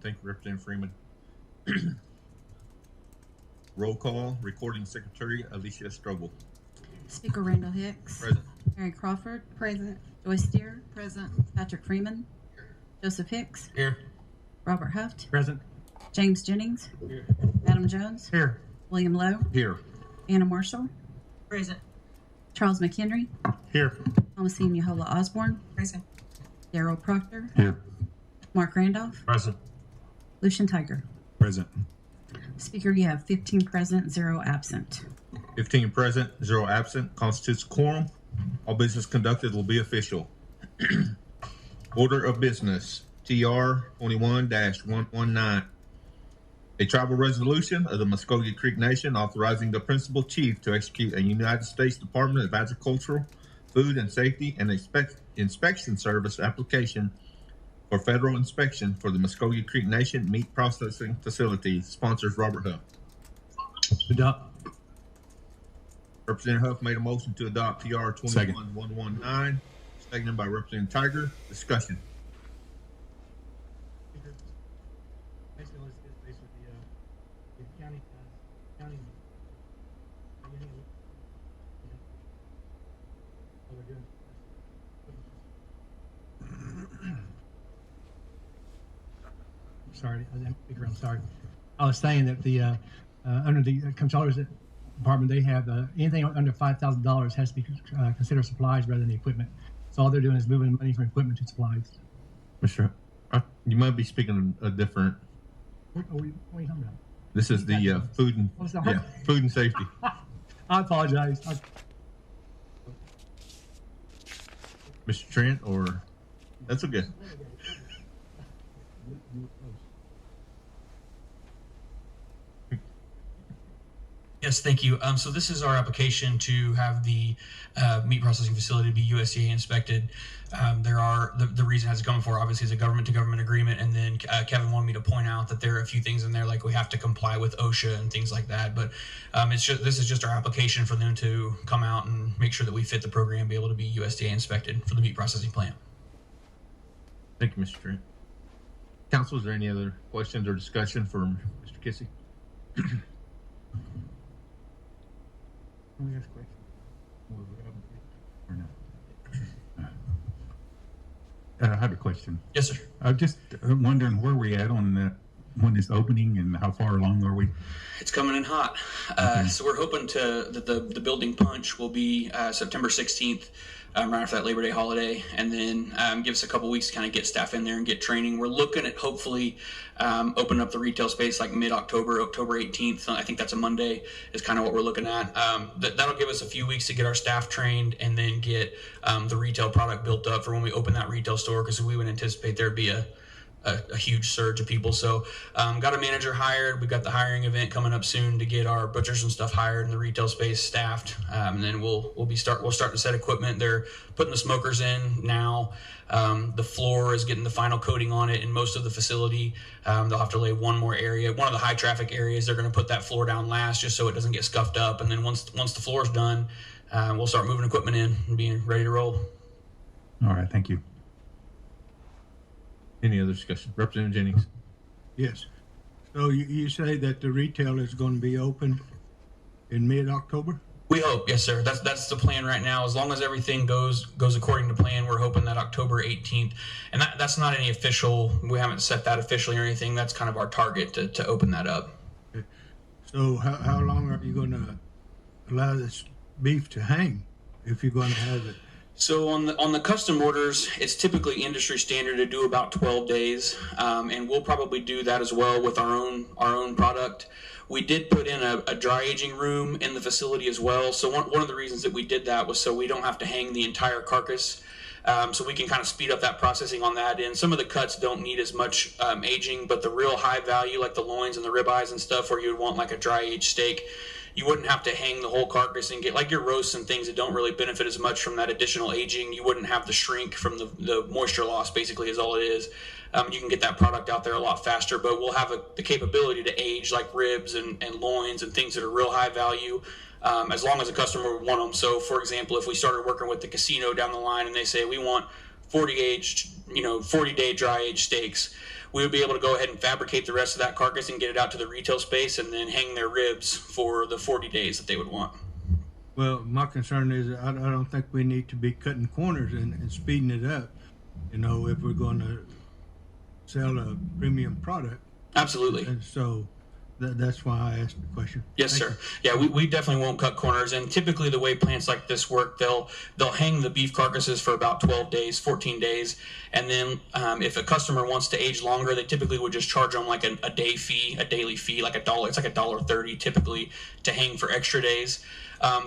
Thank you, Representative Freeman. Roll call. Recording Secretary Alicia Strobel. Speaker Randall Hicks. Present. Mary Crawford. Present. Joyce Deere. Present. Patrick Freeman. Joseph Hicks. Here. Robert Huft. Present. James Jennings. Here. Adam Jones. Here. William Lowe. Here. Anna Marshall. Present. Charles McHenry. Here. Thomasine Yahola Osborne. Present. Darrell Proctor. Here. Mark Randolph. Present. Lucian Tiger. Present. Speaker, you have 15 present, 0 absent. 15 present, 0 absent. Constitutes a quorum. All business conducted will be official. Order of business. TR 21-119. A tribal resolution of the Muskogee Creek Nation authorizing the principal chief to execute a United States Department of Agricultural, Food and Safety and Inspection Service application for federal inspection for the Muskogee Creek Nation meat processing facility. Sponsors Robert Huff. Adopt. Representative Huff made a motion to adopt TR 21-119, seconded by Representative Tiger. Discussion. Sorry, I'm sorry. I was saying that the under the comptroller's department, they have anything under $5,000 has to be considered supplies rather than equipment. So all they're doing is moving money from equipment to supplies. Mr. You might be speaking a different. What are you talking about? This is the food and food and safety. I apologize. Mr. Trent, or that's okay. Yes, thank you. So this is our application to have the meat processing facility be USDA inspected. The reason has come for obviously is a government-to-government agreement, and then Kevin wanted me to point out that there are a few things in there like we have to comply with OSHA and things like that. But this is just our application for them to come out and make sure that we fit the program, be able to be USDA inspected for the meat processing plant. Thank you, Mr. Trent. Council, is there any other questions or discussion for Mr. Kissy? I have a question. Yes, sir. I'm just wondering where we at on that, when it's opening, and how far along are we? It's coming in hot. So we're hoping that the building punch will be September 16th, right after that Labor Day holiday, and then give us a couple weeks to kind of get staff in there and get training. We're looking at hopefully opening up the retail space like mid-October, October 18th. I think that's a Monday is kind of what we're looking at. That'll give us a few weeks to get our staff trained and then get the retail product built up for when we open that retail store, because we would anticipate there'd be a huge surge of people. So got a manager hired. We've got the hiring event coming up soon to get our butchers and stuff hired and the retail space staffed. And then we'll start to set equipment. They're putting the smokers in now. The floor is getting the final coating on it in most of the facility. They'll have to lay one more area. One of the high traffic areas, they're going to put that floor down last just so it doesn't get scuffed up. And then once the floor is done, we'll start moving equipment in and being ready to roll. All right, thank you. Any other discussion? Representative Jennings. Yes. So you say that the retail is going to be open in mid-October? We hope, yes, sir. That's the plan right now. As long as everything goes according to plan, we're hoping that October 18th. And that's not any official. We haven't set that officially or anything. That's kind of our target to open that up. Okay. So how long are you going to allow this beef to hang if you're going to have it? So on the custom orders, it's typically industry standard to do about 12 days, and we'll probably do that as well with our own product. We did put in a dry aging room in the facility as well. So one of the reasons that we did that was so we don't have to hang the entire carcass. So we can kind of speed up that processing on that end. Some of the cuts don't need as much aging, but the real high value, like the loins and the ribeyes and stuff, where you would want like a dry aged steak, you wouldn't have to hang the whole carcass and get like your roasts and things that don't really benefit as much from that additional aging. You wouldn't have the shrink from the moisture loss, basically, is all it is. You can get that product out there a lot faster, but we'll have the capability to age like ribs and loins and things that are real high value, as long as the customer would want them. So, for example, if we started working with the casino down the line and they say we want 40-day dry aged steaks, we would be able to go ahead and fabricate the rest of that carcass and get it out to the retail space and then hang their ribs for the 40 days that they would want. Well, my concern is I don't think we need to be cutting corners and speeding it up, you know, if we're going to sell a premium product. Absolutely. And so that's why I asked the question. Yes, sir. Yeah, we definitely won't cut corners. And typically the way plants like this work, they'll hang the beef carcasses for about 12 days, 14 days. And then if a customer wants to age longer, they typically would just charge them like a day fee, a daily fee, like $1. It's like $1.30 typically to hang for extra days.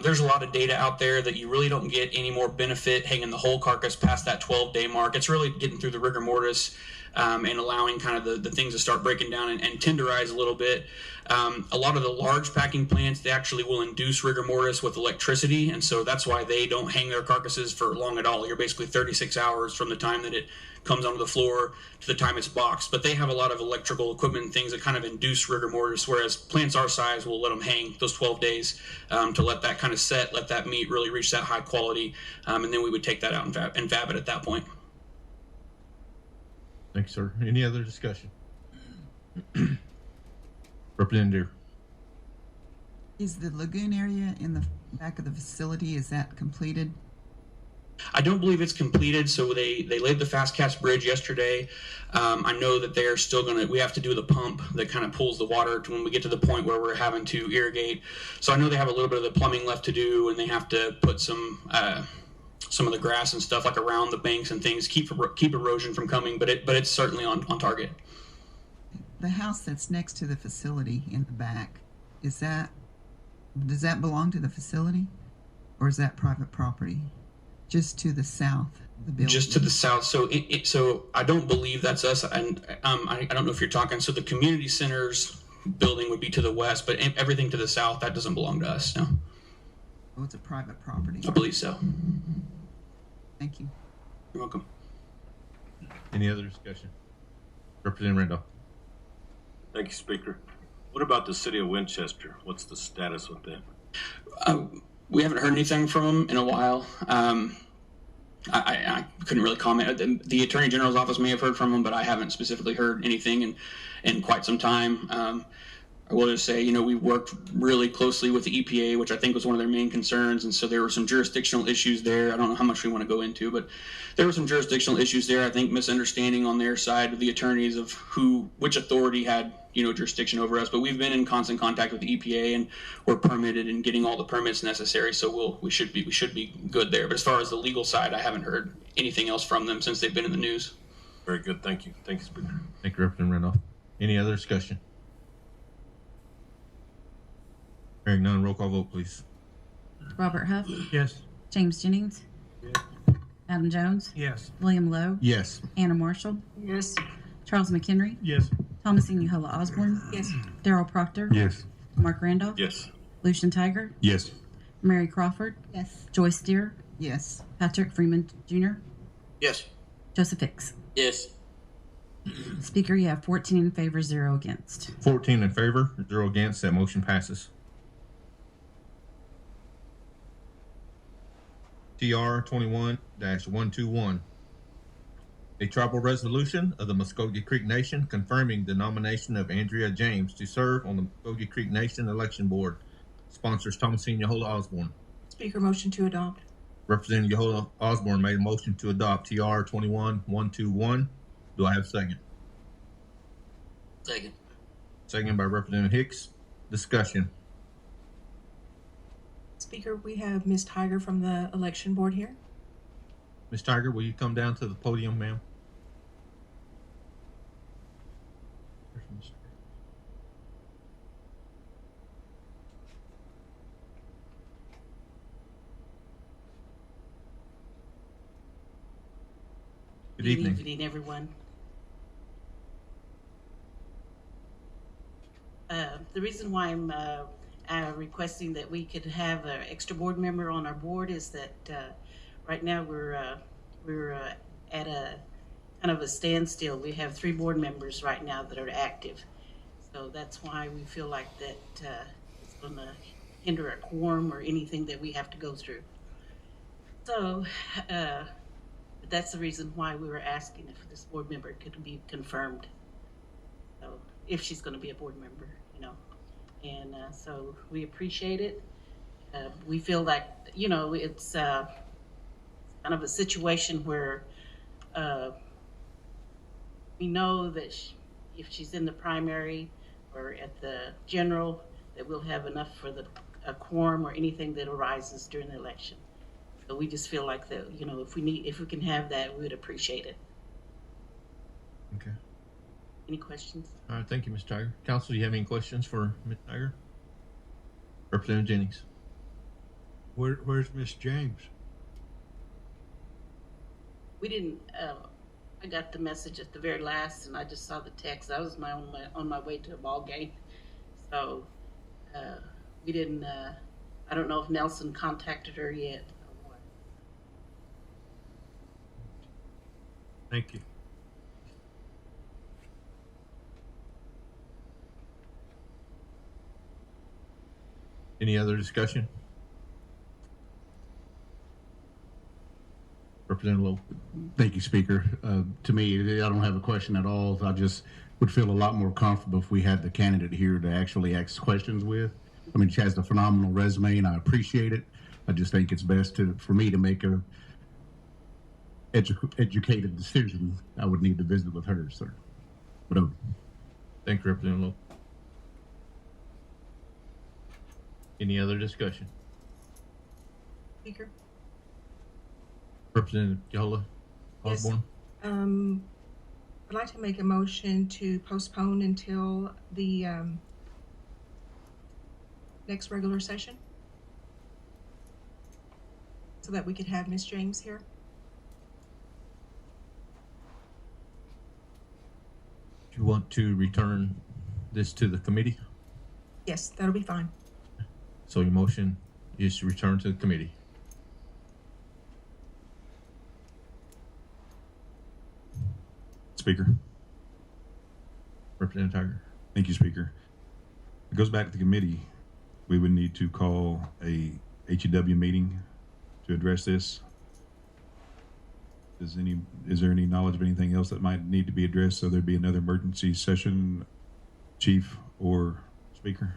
There's a lot of data out there that you really don't get any more benefit hanging the whole carcass past that 12-day mark. It's really getting through the rigor mortis and allowing kind of the things to start breaking down and tenderize a little bit. A lot of the large packing plants, they actually will induce rigor mortis with electricity, and so that's why they don't hang their carcasses for long at all. You're basically 36 hours from the time that it comes onto the floor to the time it's boxed. But they have a lot of electrical equipment and things that kind of induce rigor mortis, whereas plants our size will let them hang those 12 days to let that kind of set, let that meat really reach that high quality, and then we would take that out and fab it at that point. Thanks, sir. Any other discussion? Representative. Is the lagoon area in the back of the facility, is that completed? I don't believe it's completed, so they laid the fast cast bridge yesterday. I know that they're still we have to do the pump that kind of pulls the water to when we get to the point where we're having to irrigate. So I know they have a little bit of the plumbing left to do, and they have to put some of the grass and stuff like around the banks and things, keep erosion from coming, but it's certainly on target. The house that's next to the facility in the back, does that belong to the facility, or is that private property? Just to the south of the building? Just to the south. So so I don't believe that's us, and I don't know if you're talking. So the community center's building would be to the west, but everything to the south, that doesn't belong to us. No. Oh, it's a private property. I believe so. Thank you. You're welcome. Any other discussion? Representative Randolph. Thank you, Speaker. What about the city of Winchester? What's the status with them? We haven't heard anything from them in a while. I couldn't really comment. The Attorney General's office may have heard from them, but I haven't specifically heard anything in quite some time. I will just say, we worked really closely with the EPA, which I think was one of their main concerns, and so there were some jurisdictional issues there. I don't know how much we want to go into, but there were some jurisdictional issues there. I think misunderstanding on their side of the attorneys of which authority had jurisdiction over us. But we've been in constant contact with the EPA, and we're permitted and getting all the permits necessary. So we should be good there. But as far as the legal side, I haven't heard anything else from them since they've been in the news. Very good. Thank you. Thank you, Speaker. Thank you, Representative Randolph. Any other discussion? Hearing none, roll call vote, please. Robert Huff, Yes. James Jennings, Adam Jones, Yes. William Lowe, Yes. Anna Marshall, Yes. Charles McHenry, Yes. Thomasine Uhola Osborne, Yes. Daryl Proctor, Yes. Mark Randolph, Yes. Lucian Tiger, Yes. Mary Crawford, Yes. Joyce Deere, Yes. Patrick Freeman Jr., Yes. Joseph Hicks. Yes. Speaker, you have 14 in favor, 0 against. 14 in favor, 0 against. That motion passes. TR 21-121. A tribal resolution of the Muskogee Creek Nation confirming the nomination of Andrea James to serve on the Muskogee Creek Nation Election Board. Sponsors Thomasine Uhola Osborne. Speaker, motion to adopt. Representative Uhola Osborne made a motion to adopt TR 21-121. Do I have a second? Second. Second by Representative Hicks. Discussion. Speaker, we have Ms. Tiger from the election board here. Ms. Tiger, will you come down to the podium, ma'am? Good evening. Good evening, everyone. The reason why I'm requesting that we could have an extra board member on our board is that right now we're at a kind of a standstill. We have 3 board members right now that are active, so that's why we feel like that it's going to hinder a quorum or anything that we have to go through. So that's the reason why we were asking if this board member could be confirmed. So if she's going to be a board member, you know, and so we appreciate it. We feel like, you know, it's kind of a situation where we know that if she's in the primary or at the general, that we'll have enough for a quorum or anything that arises during the election. So we just feel like that, you know, if we can have that, we would appreciate it. Okay. Any questions? All right. Thank you, Ms. Tiger. Council, do you have any questions for Ms. Tiger? Representative Jennings. Where's Miss James? We didn't. I got the message at the very last, and I just saw the text. I was on my way to a ball game, so we didn't. I don't know if Nelson contacted her yet. Or what. Thank you. Any other discussion? Representative Lowe. Thank you, Speaker. To me, I don't have a question at all. I just would feel a lot more comfortable if we had the candidate here to actually ask questions with. I mean, she has a phenomenal resume, and I appreciate it. I just think it's best for me to make a educated decision. I would need to visit with her, sir. But thank you, Representative Lowe. Any other discussion? Speaker? Representative Yola Osborne? Yes. I'd like to make a motion to postpone until the next regular session so that we could have Ms. James here. Do you want to return this to the committee? Yes, that'll be fine. So your motion is to return to the committee. Speaker. Representative Tiger. Thank you, Speaker. It goes back to the committee. We would need to call a HEW meeting to address this. Is there any knowledge of anything else that might need to be addressed? So there'd be another emergency session, Chief or Speaker?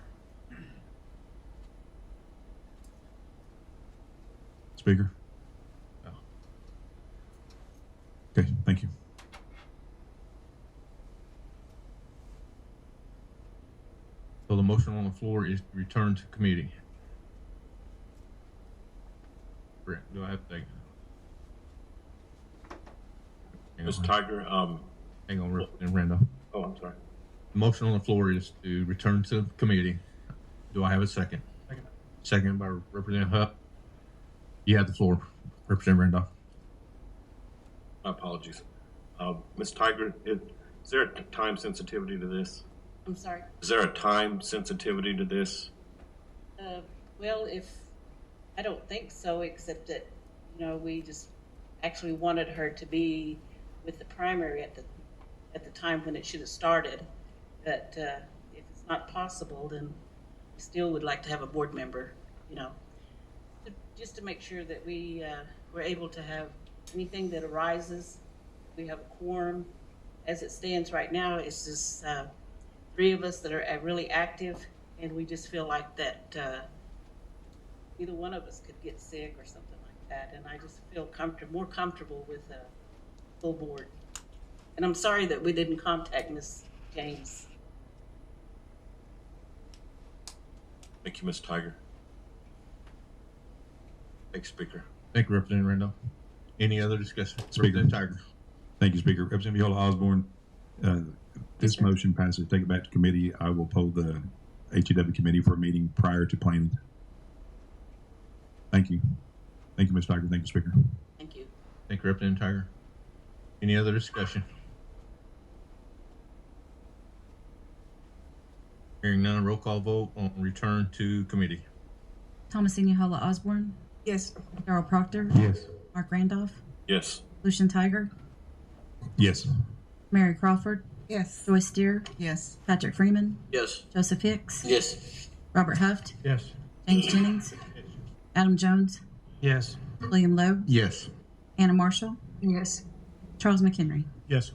Speaker? No. Okay, thank you. So the motion on the floor is to return to committee. Brent, do I have to take? Ms. Tiger, hang on, Representative Randolph. oh, I'm sorry. The motion on the floor is to return to committee. Do I have a second? Second by Representative Hupp. You have the floor, Representative Randolph. My apologies. Ms. Tiger, is there a time sensitivity to this? I'm sorry. Is there a time sensitivity to this? Well, I don't think so, except that, you know, we just actually wanted her to be with the primary at the time when it should have started. But if it's not possible, then we still would like to have a board member, you know, just to make sure that we're able to have anything that arises. We have a quorum. As it stands right now, it's just 3 of us that are really active, and we just feel like that either one of us could get sick or something like that, and I just feel more comfortable with a full board. And I'm sorry that we didn't contact Ms. James. Thank you, Ms. Tiger. Thank you, Speaker. Thank you, Representative Randolph. Any other discussion? Speaker. Representative Tiger. Thank you, Speaker. Representative Yola Osborne, this motion passes. Take it back to committee. I will poll the HEW committee for a meeting prior to planning. Thank you. Thank you, Ms. Tiger. Thank you, Speaker. Thank you. Thank you, Representative Tiger. Any other discussion? Hearing none, roll call vote on return to committee. Thomasina Halla Osborne, Yes. Darrell Proctor, yes. Mark Randolph, Yes. Lucian Tiger, Yes. Mary Crawford, Yes. Joyce Steer, Yes. Patrick Freeman, Yes. Joseph Hicks, Yes. Robert Huft, Yes. James Jennings, Adam Jones, Yes. William Lowe, Yes. Anna Marshall, Yes. Charles McHenry. Yes.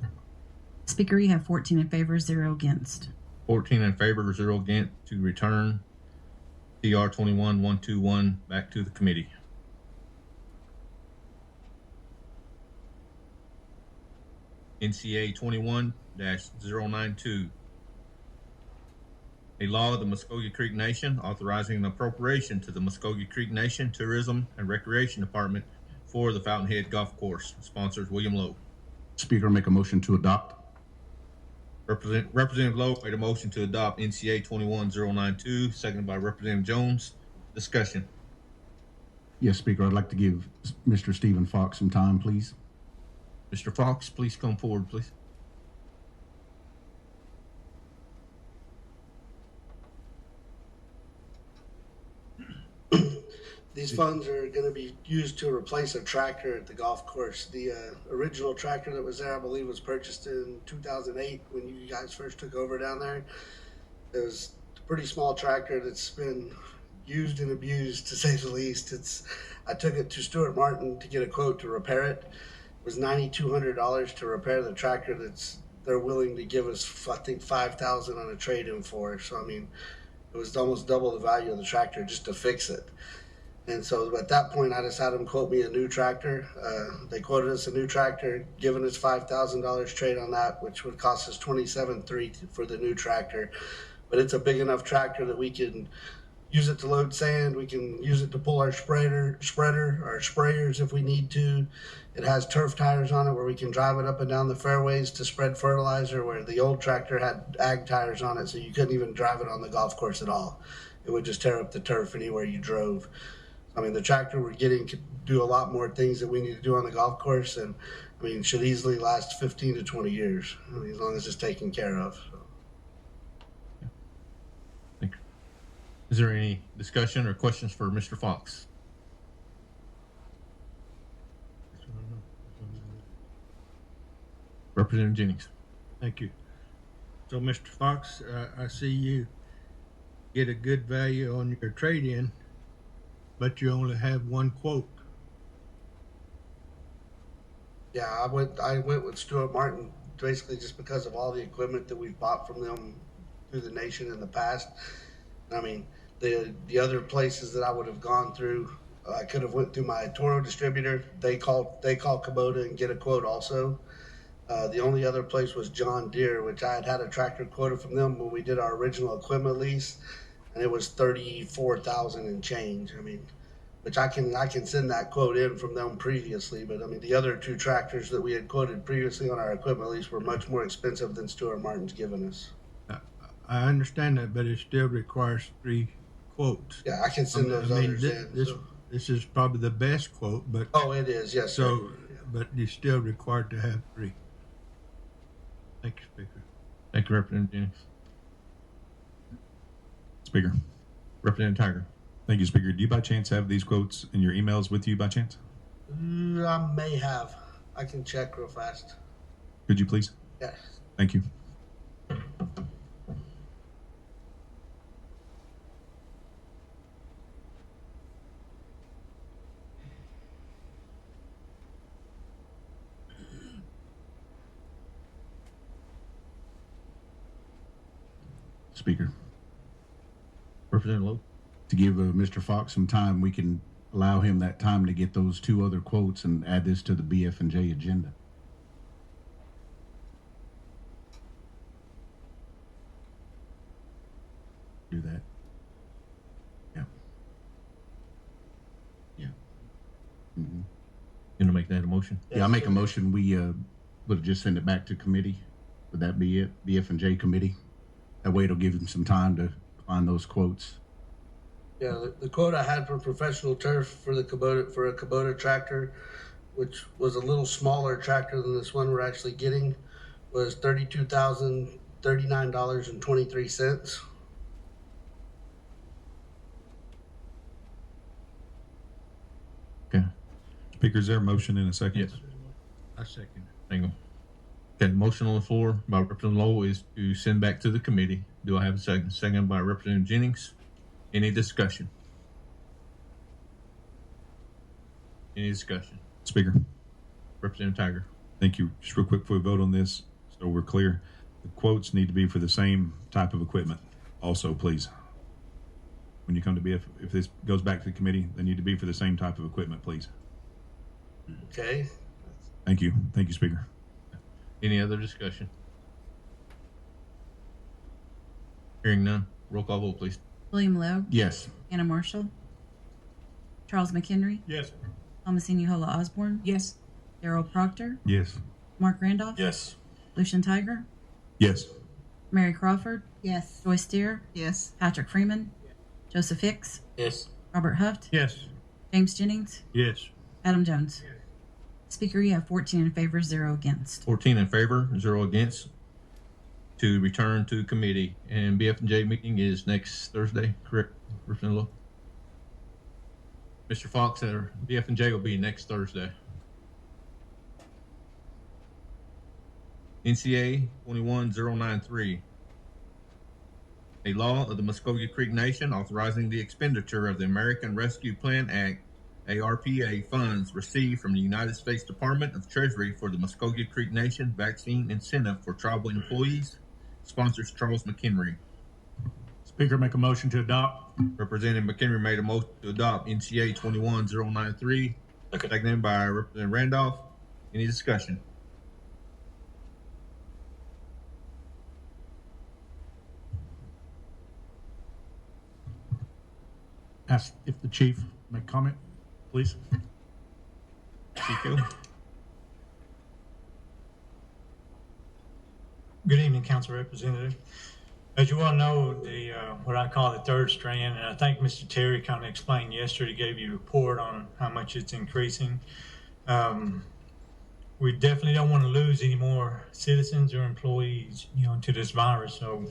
Speaker, you have 14 in favor, 0 against. 14 in favor, 0 against to return TR 21-121 back to the committee. NCA 21-092. A law of the Muskogee Creek Nation authorizing an appropriation to the Muskogee Creek Nation Tourism and Recreation Department for the Fountainhead Golf Course. Sponsors William Lowe. Speaker, make a motion to adopt. Representative Lowe made a motion to adopt NCA 21-092, seconded by Representative Jones. Discussion. Yes, Speaker, I'd like to give Mr. Stephen Fox some time, please. Mr. Fox, please come forward, please. These funds are going to be used to replace a tractor at the golf course. The original tractor that was there, I believe, was purchased in 2008 when you guys first took over down there. It was a pretty small tractor that's been used and abused, to say the least. I took it to Stuart Martin to get a quote to repair it. It was $9,200 to repair the tractor they're willing to give us, I think, $5,000 on a trade-in for. So, I mean, it was almost double the value of the tractor just to fix it. And so at that point, I just had them quote me a new tractor. They quoted us a new tractor, giving us $5,000 trade on that, which would cost us $27,300 for the new tractor. But it's a big enough tractor that we can use it to load sand. We can use it to pull our spreader, our sprayers if we need to. It has turf tires on it where we can drive it up and down the fairways to spread fertilizer, where the old tractor had ag tires on it, so you couldn't even drive it on the golf course at all. It would just tear up the turf anywhere you drove. I mean, the tractor we're getting could do a lot more things that we need to do on the golf course, and I mean, should easily last 15 to 20 years, I mean, as long as it's taken care of. So. Thank you. Is there any discussion or questions for Mr. Fox? Representative Jennings. Thank you. So, Mr. Fox, I see you get a good value on your trade-in, but you only have one quote. Yeah, I went with Stuart Martin basically just because of all the equipment that we've bought from them through the nation in the past. I mean, the other places that I would have gone through, I could have went through my Toro distributor. They call Kubota and get a quote also. The only other place was John Deere, which I had a tractor quoted from them when we did our original equipment lease, and it was $34,000 and change. I mean, which I can send that quote in from them previously, but I mean, the other two tractors that we had quoted previously on our equipment lease were much more expensive than Stuart Martin's given us. I understand that, but it still requires 3 quotes. Yeah, I can send those others in. This is probably the best quote, but oh, it is, yes. So, sir. But you're still required to have 3. Thank you, Speaker. Thank you, Representative Jennings. Speaker. Representative Tiger. Thank you, Speaker. Do you by chance have these quotes in your emails with you by chance? I may have. I can check real fast. Could you please? Yes. Thank you. Speaker. Representative Lowe. To give Mr. Fox some time, we can allow him that time to get those 2 other quotes and add this to the BF&J agenda. Do that. Yeah. Yeah. Mm-hmm. You gonna make that a motion? Yeah, I'll make a motion. We would just send it back to committee. Would that be it? BF&J committee? That way it'll give him some time to find those quotes. Yeah, the quote I had for professional turf for a Kubota tractor, which was a little smaller tractor than this one we're actually getting, was $32,039.23. Okay. Speaker, is there a motion in a second? Yes. I second it. Thank you. Okay, the motion on the floor by Representative Lowe is to send back to the committee. Do I have a second? Second by Representative Jennings. Any discussion? Any discussion? Speaker. Representative Tiger. Thank you. Just real quick before we vote on this, So we're clear. The quotes need to be for the same type of equipment also, please. When you come to BF, if this goes back to the committee, they need to be for the same type of equipment, please. Okay. Thank you. Thank you, Speaker. Any other discussion? Hearing none. Roll call vote, please. William Lowe, Yes. Anna Marshall, Charles McHenry, Yes. Thomasine Hola Osborne, Yes. Darrell Proctor, Yes. Mark Randolph, Yes. Lucian Tiger, Yes. Mary Crawford, Yes. Joyce Deere, Yes. Patrick Freeman, Joseph Hicks, Yes. Robert Huft, Yes. James Jennings, Yes. Adam Jones. Speaker, you have 14 in favor, 0 against. 14 in favor, 0 against, to return to committee. And BF&J meeting is next Thursday, correct, Representative Lowe? Mr. Fox, BF&J will be next Thursday. NCA 21093. A law of the Muskogee Creek Nation authorizing the expenditure of the American Rescue Plan Act, ARPA, funds received from the United States Department of Treasury for the Muskogee Creek Nation vaccine incentive for tribal employees. Sponsors Charles McHenry. Speaker, make a motion to adopt. Representative McHenry made a motion to adopt NCA 21093. Okay. Seconded by Representative Randolph. Any discussion? Ask if the chief make comment, please. Chico? Good evening, Council Representative. As you all know, the what I call the third strand, and I think Mr. Terry kind of explained yesterday, gave you a report on how much it's increasing. We definitely don't want to lose any more citizens or employees, to this virus. So,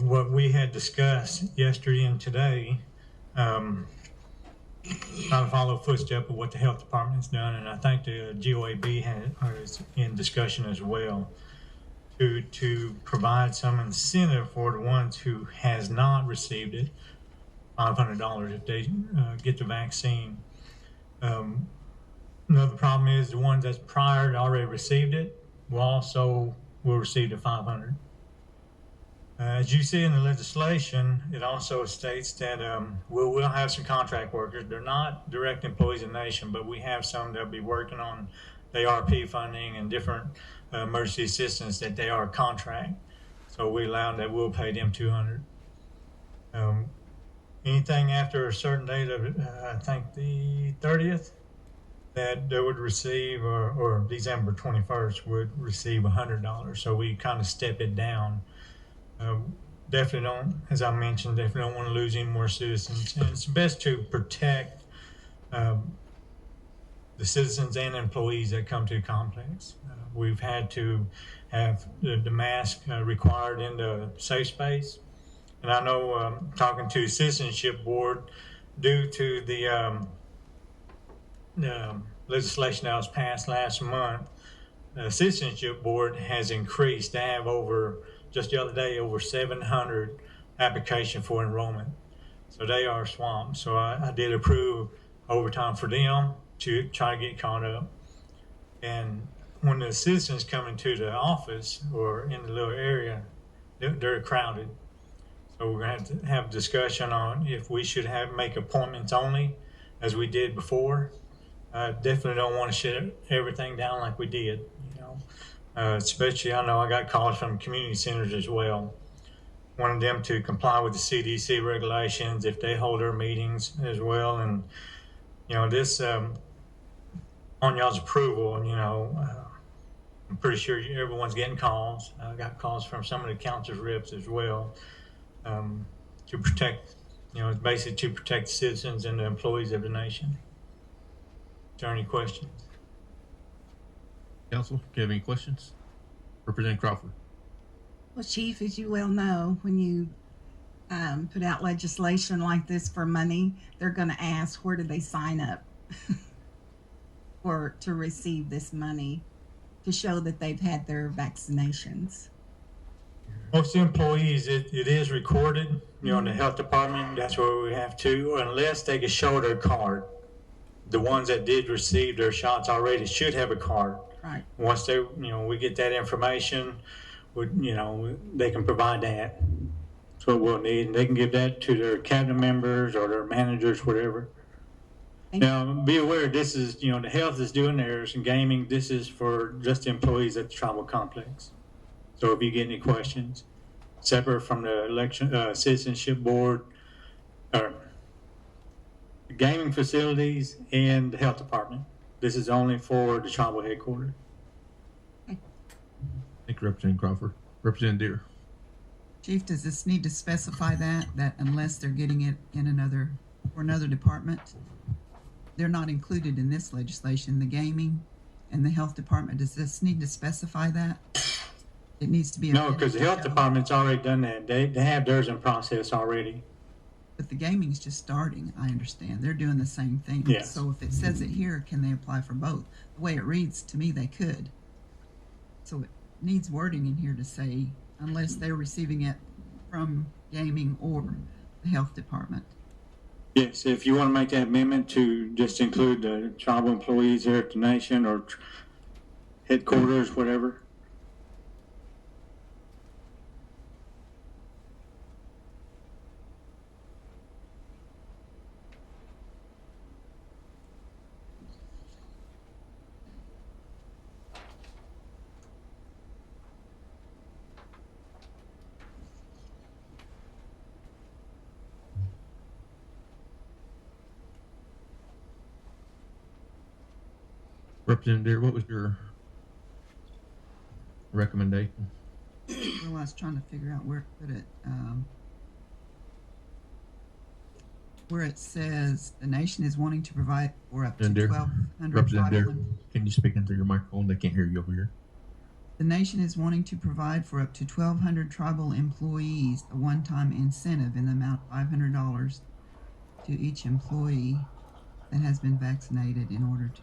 what we had discussed yesterday and today, trying to follow footstep of what the health department's done, and I think the GOAB is in discussion as well. To provide some incentive for the ones who has not received it, $500 if they get the vaccine. Another problem is the ones that's prior to already received it will receive the $500. As you see in the legislation, it also states that we will have some contract workers. They're not direct employees of the nation, but we have some that'll be working on the ARP funding and different emergency assistance that they are contract. So we allow that we'll pay them $200. Anything after a certain date of, I think the 30th, that they would receive, or December 21st would receive $100. So we kind of step it down. Definitely don't, as I mentioned, definitely don't want to lose any more citizens. And it's best to protect the citizens and employees that come to the complex. We've had to have the mask required in the safe space. And I know, talking to Citizenship Board, due to the legislation that was passed last month, the Citizenship Board has increased. They have just the other day, over 700 applications for enrollment. So they are swamped. So I did approve overtime for them to try to get caught up. And when the citizens come into the office or in the little area, they're crowded. So we're going to have a discussion on if we should make appointments only, as we did before. Definitely don't want to shut everything down like we did. Especially, I know I got calls from community centers as well, wanting them to comply with the CDC regulations if they hold their meetings as well. And this on y'all's approval, I'm pretty sure everyone's getting calls. I got calls from some of the council's reps as well, to protect, basically to protect the citizens and the employees of the nation. Is there any questions? Council, do you have any questions? Representative Crawford. Well, Chief, as you well know, when you put out legislation like this for money, they're going to ask, where do they sign up to receive this money to show that they've had their vaccinations? Most employees, it is recorded, in the health department. That's where we have to, unless they can show their card. the ones that did receive their shots already should have a card. Right. Once they, we get that information, they can provide that. That's what we'll need, and they can give that to their cabinet members or their managers, whatever. Now, be aware, this is, the health is doing theirs, and gaming, this is for just the employees at the tribal complex. So if you get any questions, separate from the election citizenship board, or the gaming facilities and the health department. This is only for the tribal headquarters. Thank you, Representative Crawford. Representative Deere. Chief, does this need to specify that unless they're getting it in another department, they're not included in this legislation, the gaming and the health department? Does this need to specify that? It needs to be. No, because the health department's already done that. They have theirs in process already. But the gaming's just starting, I understand. They're doing the same thing. Yes. So if it says it here, can they apply for both? The way it reads to me, they could. So it needs wording in here to say, unless they're receiving it from gaming or the health department. Yes, if you want to make that amendment to just include the tribal employees here at the nation or headquarters, whatever. Representative Deere, what was your recommendation? Well, I was trying to figure out where to put it. Where it says the nation is wanting to provide for up to 1,200 Representative tribal. Deere, can you speak into your microphone? They can't hear you over here. The nation is wanting to provide for up to 1,200 tribal employees a one-time incentive in the amount of $500 to each employee that has been vaccinated in order to.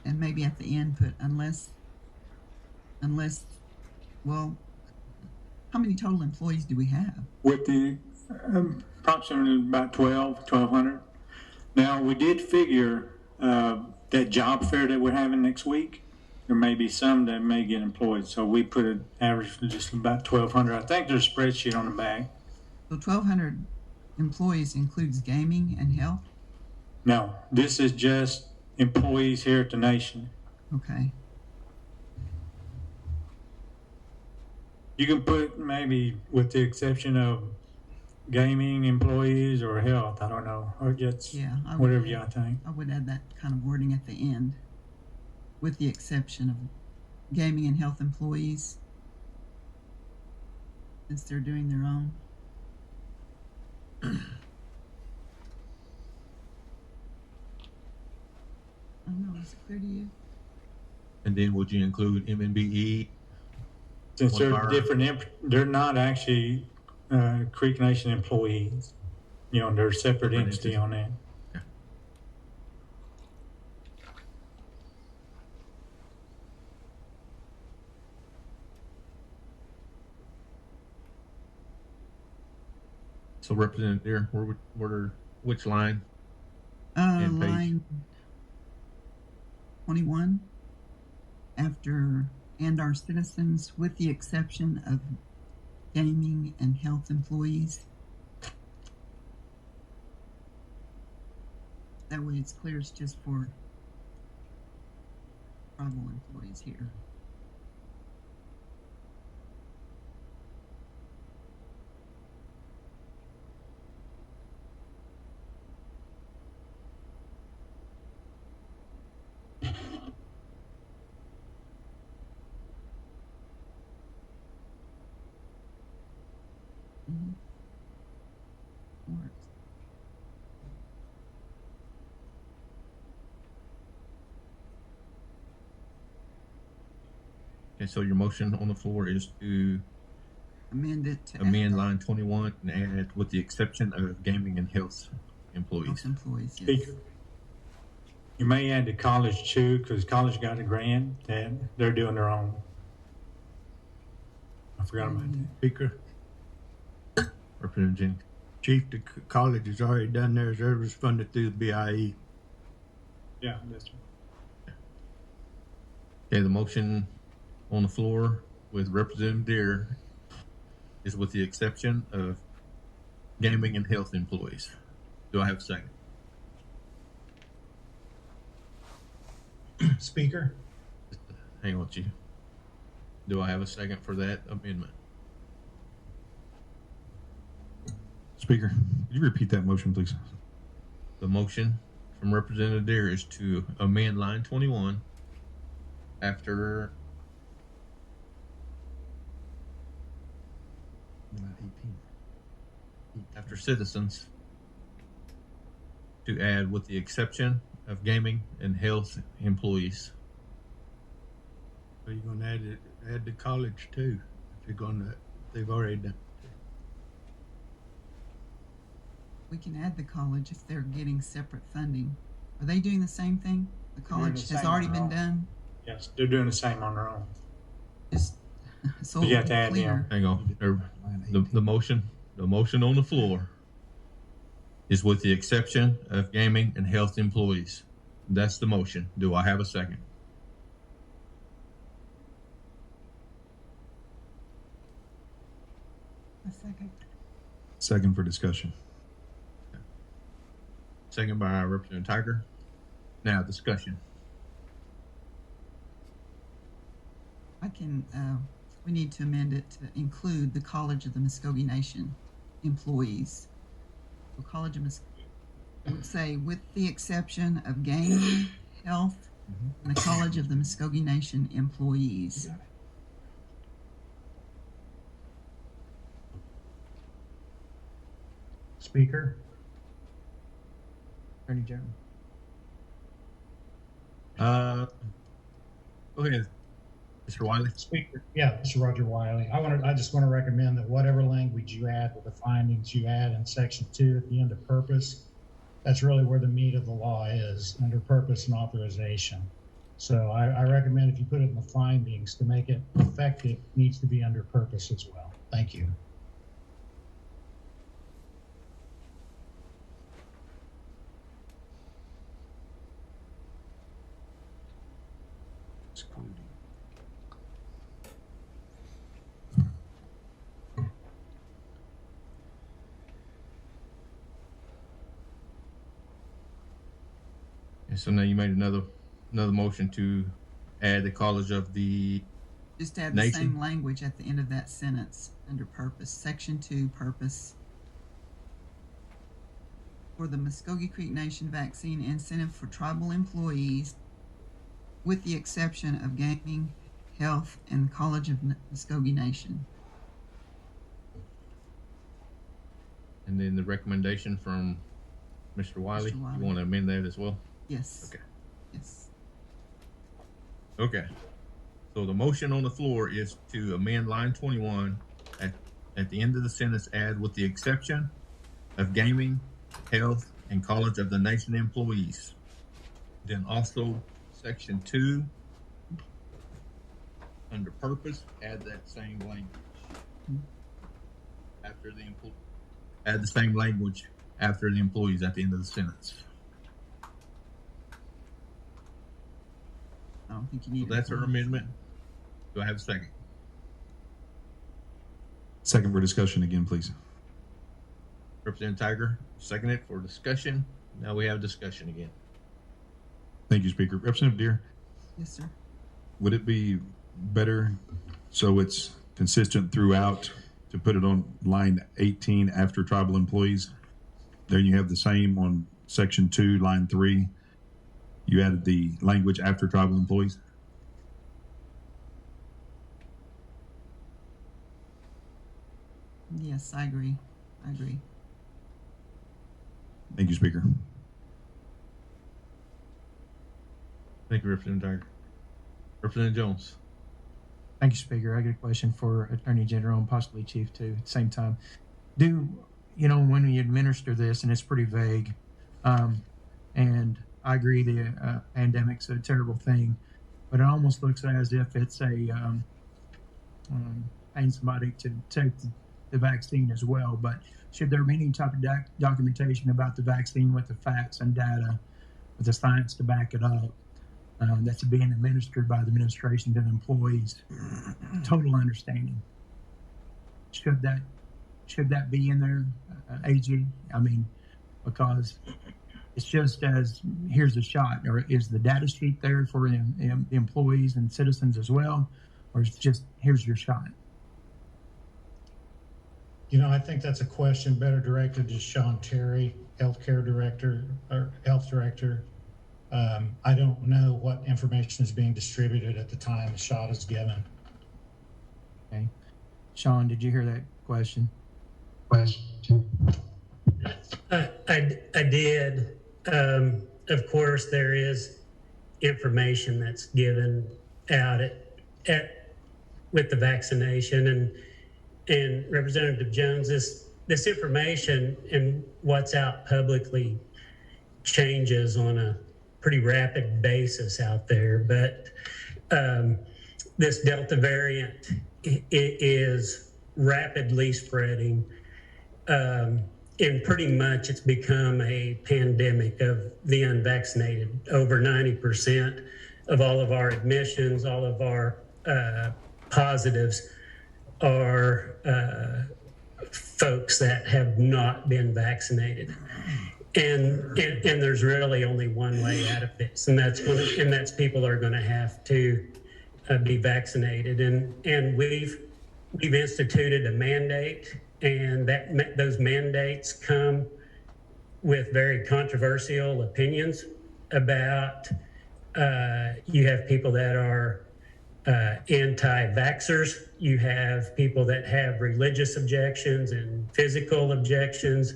And maybe at the end put unless, well, how many total employees do we have? With the approximately about 1,200. Now, we did figure that job fair that we're having next week, there may be some that may get employed. So we put an average of just about 1,200. I think there's a spreadsheet on the back. So 1,200 employees includes gaming and health? No, this is just employees here at the nation. Okay. You can put maybe with the exception of gaming employees or health, I don't know, or just whatever you think. I would add that kind of wording at the end, with the exception of gaming and health employees, since they're doing their own. I don't know, is it clear to you? And then would you include MNBE? Since they're different, they're not actually Creek Nation employees. They're a separate entity on that. Okay. So Representative Deere, which line? Line 21, after and our citizens, with the exception of gaming and health employees. That way it's clear it's just for tribal employees here. Works. Okay, so your motion on the floor is to Amend it to amend line 21 and add with the exception of gaming and health employees. health employees. Yes. Speaker. You may add the college too, because college got a grant and they're doing their own. I forgot about that. Speaker, Representative Jennings. Chief, the college has already done theirs. Theirs was funded through the BIE. Yeah, that's Okay, the motion on the floor with Representative Deere is with the exception of gaming and health employees. Do I have a second? Speaker, Hang on, Chief. Do I have a second for that amendment? Speaker, could you repeat that motion, please? The motion from Representative Deere is to amend line 21 after citizens to add with the exception of gaming and health employees. So you're gonna add the college too, if they've already done. We can add the college if they're getting separate funding. Are they doing the same thing? The doing college the has same already on been their own. done? Yes, they're doing the same on their own. Just so You have it's to add clear. Hang on. The motion on the floor is with the exception of gaming and health employees. That's the motion. Do I have a second? A second. Second for discussion. Second by Representative Tiger. Now discussion. We need to amend it to include the College of the Muskogee Nation employees. So College of Muskogee, I would say with the exception of gaming, health, and the College of the Muskogee Nation employees. Speaker, Attorney General. Go ahead, Mr. Wiley. Speaker, yeah, this is Roger Wiley. I just want to recommend that whatever language you add with the findings you add in section 2 at the end of purpose, that's really where the meat of the law is, under purpose and authorization. So I recommend if you put it in the findings to make it effective, it needs to be under purpose as well. Thank you. And so now you made another motion to add the College of the Just add the Nation. same language at the end of that sentence under purpose. Section 2, purpose. For the Muskogee Creek Nation vaccine incentive for tribal employees, with the exception of gaming, health, and the College of Muskogee Nation. And then the recommendation from Mr. Wiley. You want to amend that as well? Yes. Okay. Yes. Okay. So the motion on the floor is to amend line 21 at the end of the sentence, add with the exception of gaming, health, and College of the Nation employees. Then also section 2 under purpose, add that same language after the add the same language after the employees at the end of the sentence. I don't think you need So that's her amendment. Do I have a second? Second for discussion again, please. Representative Tiger, second it for discussion. Now we have discussion again. Thank you, Speaker. Representative Deere, Yes, sir. would it be better so it's consistent throughout to put it on line 18 after tribal employees? There you have the same on section 2, line 3. You added the language after tribal employees. Yes, I agree. I agree. Thank you, Speaker. Thank you, Representative Tiger. Representative Jones. Thank you, Speaker. I got a question for Attorney General and possibly Chief too at the same time. When we administer this, and it's pretty vague, and I agree the pandemic's a terrible thing, but it almost looks as if it's paying somebody to take the vaccine as well. But should there be any type of documentation about the vaccine with the facts and data with the science to back it up. That's being administered by the administration to the employees. Total understanding. Should that be in there, AG? I mean, because it's just as here's the shot, or is the data sheet there for the employees and citizens as well, or is it just here's your shot? You know, I think that's a question better directed to Sean Terry, healthcare director or health director. I don't know what information is being distributed at the time the shot is given. Okay. Sean, did you hear that question? I did. Of course, there is information that's given out with the vaccination, and Representative Jones, this information and what's out publicly changes on a pretty rapid basis out there. But this Delta variant is rapidly spreading. And pretty much it's become a pandemic of the unvaccinated. Over 90% of all of our admissions, all of our positives are folks that have not been vaccinated. And there's really only one way out of this, and that's people are going to have to be vaccinated. And we've instituted a mandate, and those mandates come with very controversial opinions about. You have people that are anti-vaxxers. You have people that have religious objections and physical objections.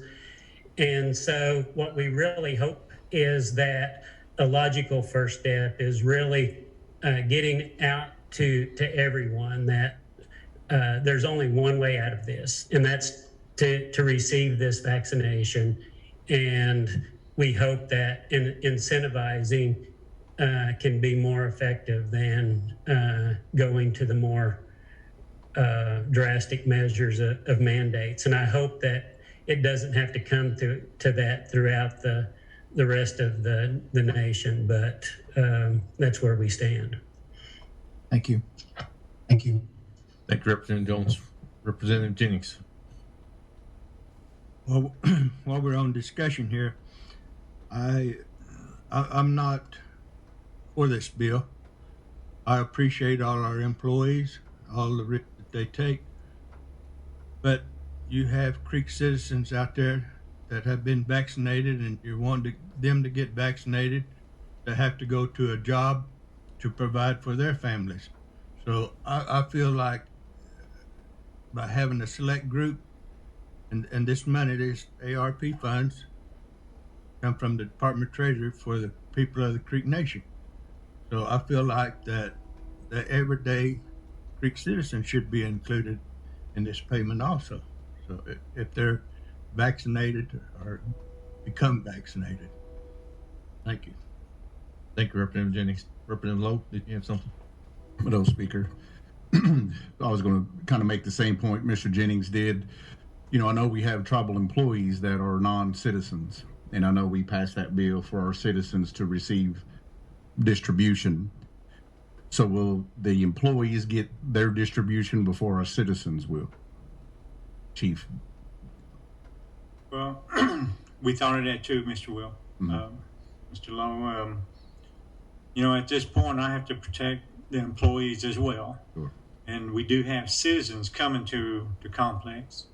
And so what we really hope is that a logical first step is really getting out to everyone that there's only one way out of this, and that's to receive this vaccination. And we hope that incentivizing can be more effective than going to the more drastic measures of mandates. And I hope that it doesn't have to come to that throughout the rest of the nation, but that's where we stand. Thank you. Thank you, Representative Jones. Representative Jennings. Well, while we're on discussion here, I'm not for this bill. I appreciate all our employees, all the risk that they take, but you have Creek citizens out there that have been vaccinated, and you want them to get vaccinated, to have to go to a job to provide for their families. So I feel like by having a select group, and this money, these ARP funds, come from the Department of Treasury for the people of the Creek Nation. So I feel like that the everyday Creek citizens should be included in this payment also. So if they're vaccinated or become vaccinated. Thank you. Thank you, Representative Jennings. Representative Lowe, did you have something? Madam Speaker, I was going to kind of make the same point Mr. Jennings did. You know, I know we have tribal employees that are non-citizens, and I know we passed that bill for our citizens to receive distribution. So will the employees get their distribution before our citizens will? Chief. Well, we thought of that too, Mr. Will. Mm-hmm. Mr. Lowe, you know, at this point, I have to protect the employees as well. Sure. And we do have citizens coming to the complex.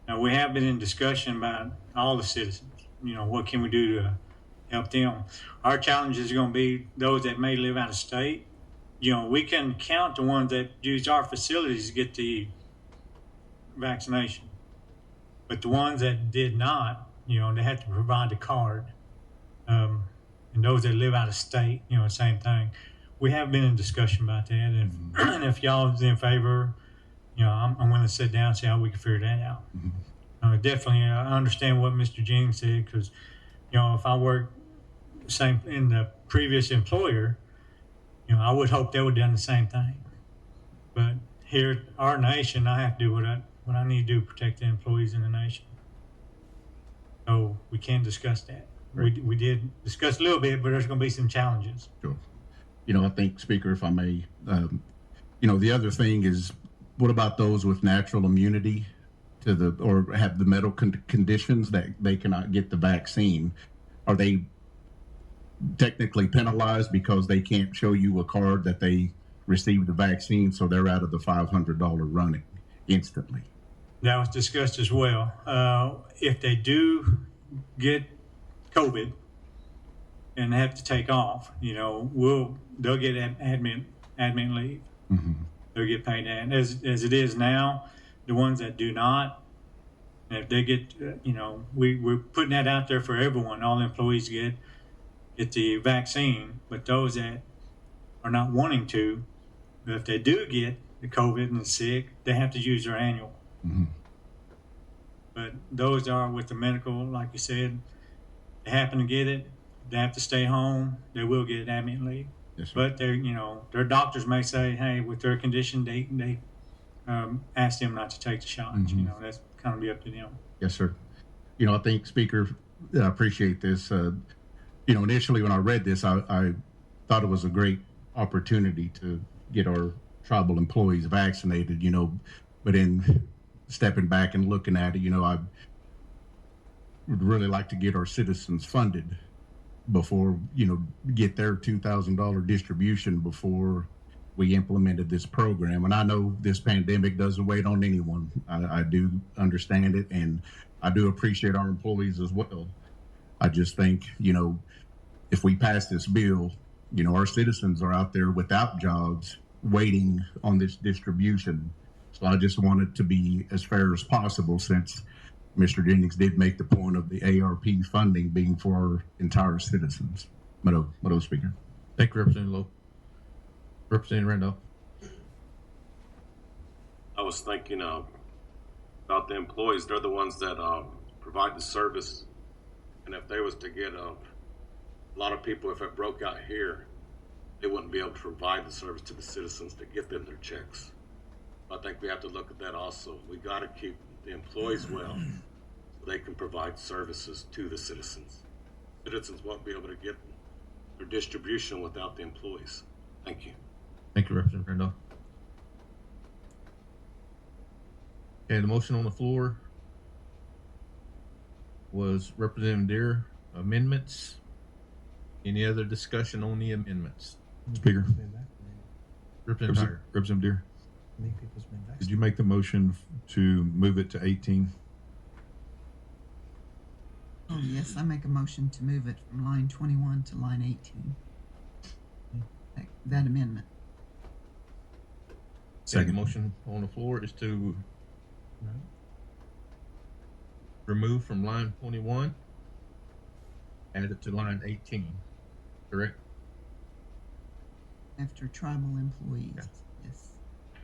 Now, we have been in discussion about all the citizens. You know, what can we do to help them? Our challenge is going to be those that may live out of state. You know, we can count the ones that use our facilities to get the vaccination. But the ones that did not, you know, they had to provide the card. And those that live out of state, you know, same thing. We have been in discussion about that. And if y'all is in favor, you know, I'm willing to sit down and see how we can figure that out. Mm-hmm. Definitely, I understand what Mr. Jennings said, because, you know, if I worked same in the previous employer, you know, I would hope they would have done the same thing. But here, our nation, I have to do what I need to do to protect the employees in the nation. So we can't discuss that. we did discuss a little bit, but there's going to be some challenges. Sure. I think, Speaker, if I may, the other thing is, what about those with natural immunity to or have the medical conditions that they cannot get the vaccine? Are they technically penalized because they can't show you a card that they received the vaccine, so they're out of the $500 running instantly? That was discussed as well. If they do get COVID and have to take off, they'll get admin leave. Mm-hmm. They'll get paid that. As it is now, the ones that do not, if they get, we're putting that out there for everyone. All the employees get the vaccine, but those that are not wanting to, if they do get the COVID and sick, they have to use their annual. Mm-hmm. But those are with the medical, like you said, they happen to get it, they have to stay home, they will get admin leave. Yes, sir. But their doctors may say, hey, with their condition, they ask them not to take the shots. Mm-hmm. That's kind of be up to them. Yes, sir. I think, Speaker, I appreciate this. Initially when I read this, I thought it was a great opportunity to get our tribal employees vaccinated, but in stepping back and looking at it, I would really like to get our citizens funded before, get their $2,000 distribution before we implemented this program. And I know this pandemic doesn't wait on anyone. I do understand it, and I do appreciate our employees as well. I just think, if we pass this bill, our citizens are out there without jobs waiting on this distribution. So I just want it to be as fair as possible, since Mr. Jennings did make the point of the ARP funding being for our entire citizens. Madam Speaker. Thank you, Representative Lowe. Representative Randolph. I was thinking about the employees. They're the ones that provide the service. And if they was to get a lot of people, if it broke out here, they wouldn't be able to provide the service to the citizens to get them their checks. I think we have to look at that also. We got to keep the employees well so they can provide services to the citizens. Citizens won't be able to get their distribution without the employees. Thank you. Thank you, Representative Randolph. Okay, the motion on the floor was Representative Deere amendments. Any other discussion on the amendments? Speaker. Representative Deere. Did you make the motion to move it to 18? Oh, yes, I make a motion to move it from line 21 to line 18. That amendment. Second motion on the floor is to remove from line 21, add it to line 18, correct? After tribal employees, yeah. Yes.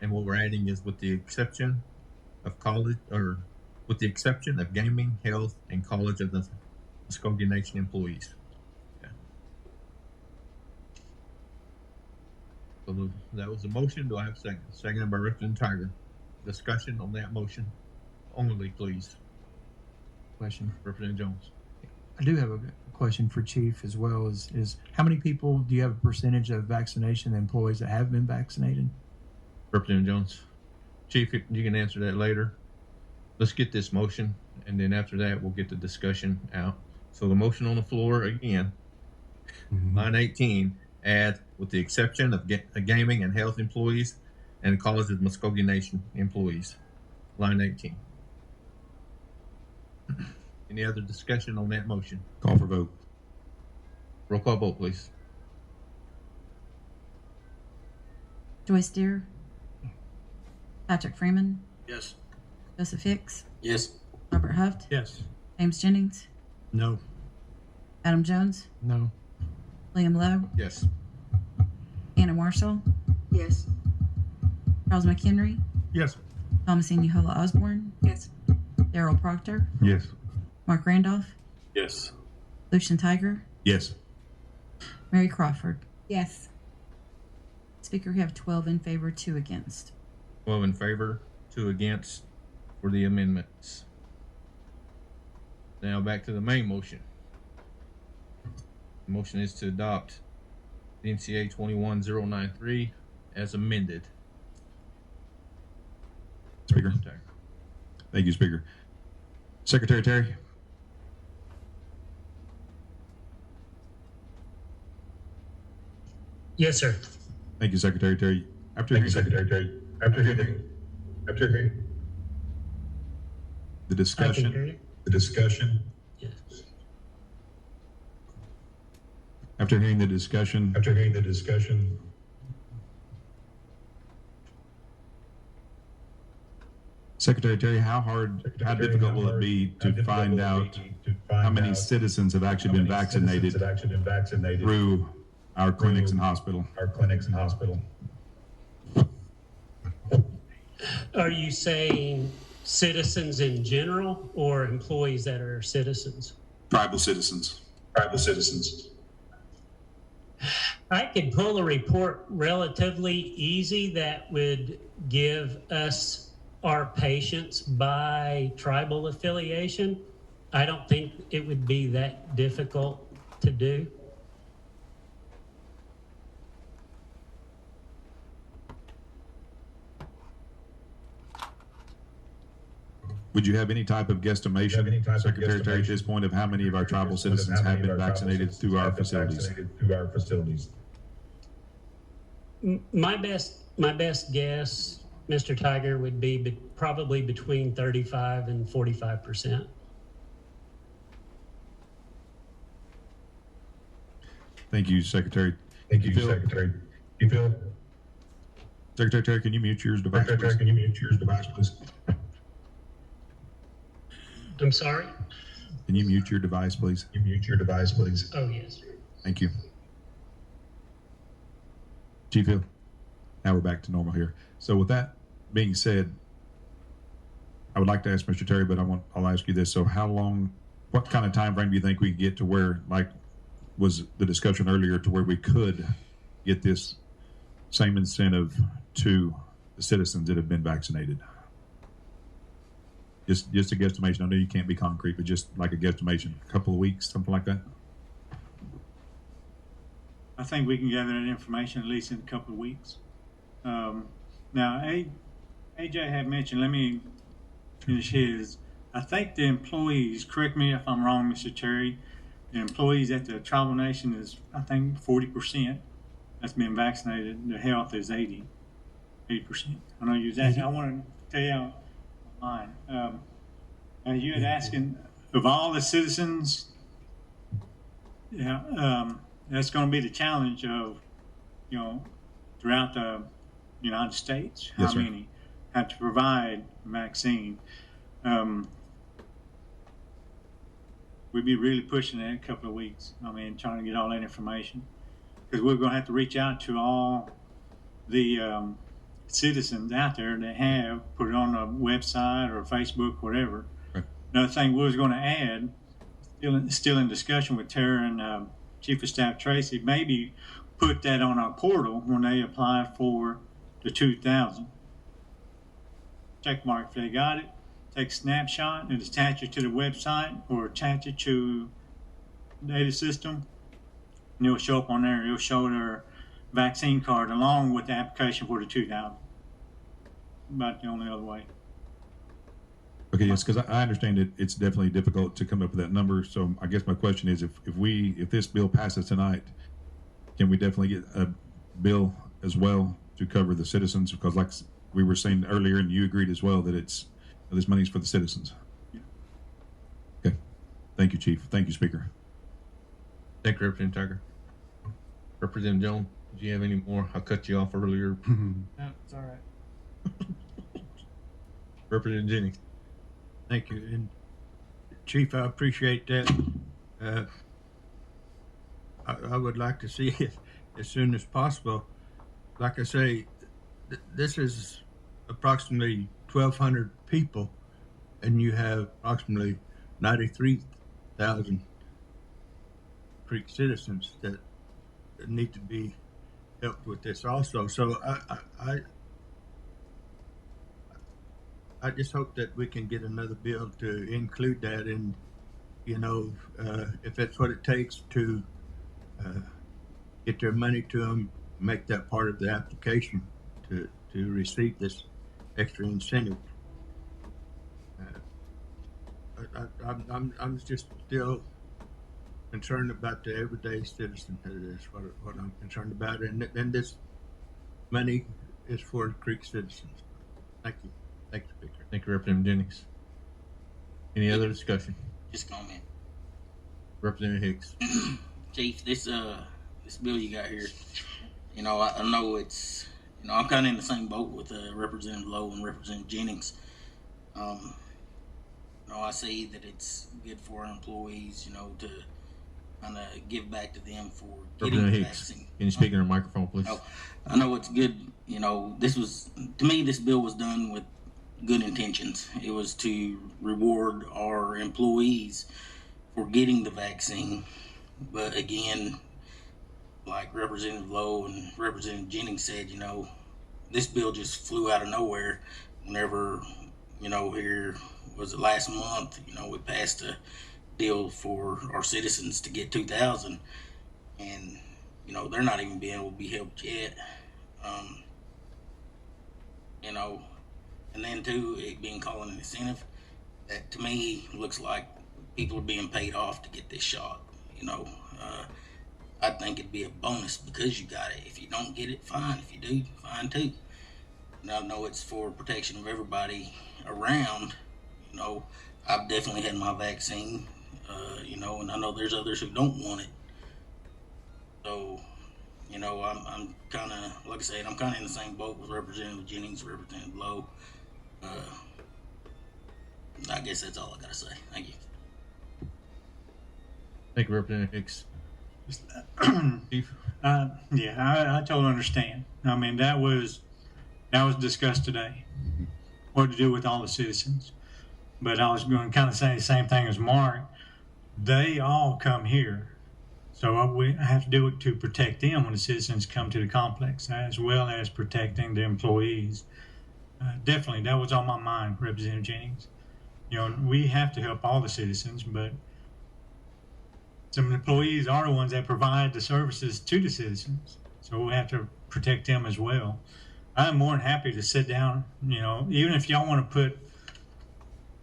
And what we're adding is with the exception of college, or with the exception of gaming, health, and college of the Muskogee Nation employees. Yeah. So that was the motion. Do I have a second? Seconded by Representative Tiger. Discussion on that motion only, please. Question. Representative Jones. I do have a question for Chief as well. Is how many people do you have a percentage of vaccination employees that have been vaccinated? Representative Jones. Chief, you can answer that later. Let's get this motion, and then after that, we'll get the discussion out. So the motion on the floor again, line 18, add with the exception of gaming and health employees and the College of Muskogee Nation employees. Line 18. Any other discussion on that motion? Call for vote. Roll call vote, please. Joyce Deere. Patrick Freeman. Yes. Joseph Hicks. Yes. Robert Huft. Yes. James Jennings. No. Adam Jones. No. William Lowe. Yes. Anna Marshall. Yes. Charles McHenry. Yes. Thomasine Uhola Osborne. Yes. Daryl Proctor. Yes. Mark Randolph. Yes. Lucian Tiger. Yes. Mary Crawford. Yes. Speaker, we have 12 in favor, 2 against. 12 in favor, 2 against for the amendments. Now back to the main motion. The motion is to adopt the NCA 21093 as amended. Speaker. Thank you, Speaker. Secretary Terry. Yes, sir. Thank you, Secretary Terry. After hearing the discussion, Yes. after hearing the discussion, Secretary Terry, how difficult will it be to find out how many citizens have actually been vaccinated through our clinics and hospital? Are you saying citizens in general or employees that are citizens? Tribal citizens. I could pull a report relatively easy that would give us our patients by tribal affiliation. I don't think it would be that difficult to do. Would you have any type of guesstimation, Secretary Terry, at this point of how many of our tribal citizens have been vaccinated through our facilities? My best guess, Mr. Tiger, would be probably between 35 and 45%. Thank you, Secretary. You feel? Secretary Terry, can you mute your device, please? I'm sorry? Can you mute your device, please? Oh, yes. Thank you. Chief Hill, now we're back to normal here. So with that being said, I would like to ask Mr. Terry, but I'll ask you this. So what kind of time frame do you think we get to where, like was the discussion earlier, to where we could get this same incentive to the citizens that have been vaccinated? Just a guesstimation. I know you can't be concrete, but just like a guesstimation, a couple of weeks, something like that. I think we can gather that information at least in a couple of weeks. Now, AJ had mentioned, let me finish his. I think the employees, correct me if I'm wrong, Mr. Terry, the employees at the tribal nation is, I think, 40% that's been vaccinated. The health is 80%. I know you was asking, I want to tell you online. You had asking, of all the citizens, that's going to be the challenge of, throughout the United States, how many have to provide a vaccine. We'd be really pushing that in a couple of weeks. Trying to get all that information, because we're going to have to reach out to all the citizens out there that have put it on a website or Facebook, whatever. Right. Another thing we was going to add, still in discussion with Tara and Chief of Staff Tracy, maybe put that on our portal when they apply for the 2,000. Check mark if they got it. Take a snapshot and attach it to the website or attach it to the data system, and it'll show up on there. It'll show their vaccine card along with the application for the 2,000. About the only other way. Okay, yes, because I understand it's definitely difficult to come up with that number. So I guess my question is, if this bill passes tonight, can we definitely get a bill as well to cover the citizens? Because like we were saying earlier, and you agreed as well, that this money's for the citizens. Yeah. Okay. Thank you, Chief. Thank you, Speaker. Thank you, Representative Tiger. Representative Jones, did you have any more? I cut you off earlier. No, it's all right. Representative Jennings. Thank you. And Chief, I appreciate that. I would like to see it as soon as possible. Like I say, this is approximately 1,200 people, and you have approximately 93,000 Creek citizens that need to be helped with this also. So I just hope that we can get another bill to include that in, if that's what it takes to get their money to them, make that part of the application to receive this extra incentive. I'm just still concerned about the everyday citizen. Is what I'm concerned about, and this money is for Creek citizens. Thank you, Speaker. Thank you, Representative Jennings. Any other discussion? Just comment. Representative Hicks. Chief, this bill you got here, you know, I know it's, you know, I'm kind of in the same boat with Representative Lowe and Representative Jennings. You know, I see that it's good for our employees, you know, to kind of give back to them for getting the vaccine. Can you speak in a microphone, please? Oh, I know it's good. You know, to me, this bill was done with good intentions. It was to reward our employees for getting the vaccine. But again, like Representative Lowe and Representative Jennings said, you know, this bill just flew out of nowhere whenever, you know, here was it last month, you know, we passed a deal for our citizens to get 2,000, and, you know, they're not even being able to be helped yet. You know, and then too, it being called an incentive, that to me looks like people are being paid off to get this shot. You know, I think it'd be a bonus because you got it. If you don't get it, fine. If you do, fine too. And I know it's for protection of everybody around. You know, I've definitely had my vaccine, you know, and I know there's others who don't want it. So, you know, I'm kind of, like I said, I'm kind of in the same boat with Representative Jennings, Representative Lowe. I guess that's all I got to say. Thank you. Thank you, Representative Hicks. Chief? Yeah, I totally understand. I mean, that was discussed today, what to do with all the citizens. But I was going to kind of say the same thing as Mark. They all come here. So we have to do it to protect them when the citizens come to the complex, as well as protecting the employees. Definitely, that was on my mind, Representative Jennings. You know, we have to help all the citizens, but some employees are the ones that provide the services to the citizens. So we have to protect them as well. I'm more than happy to sit down, you know, even if y'all want to put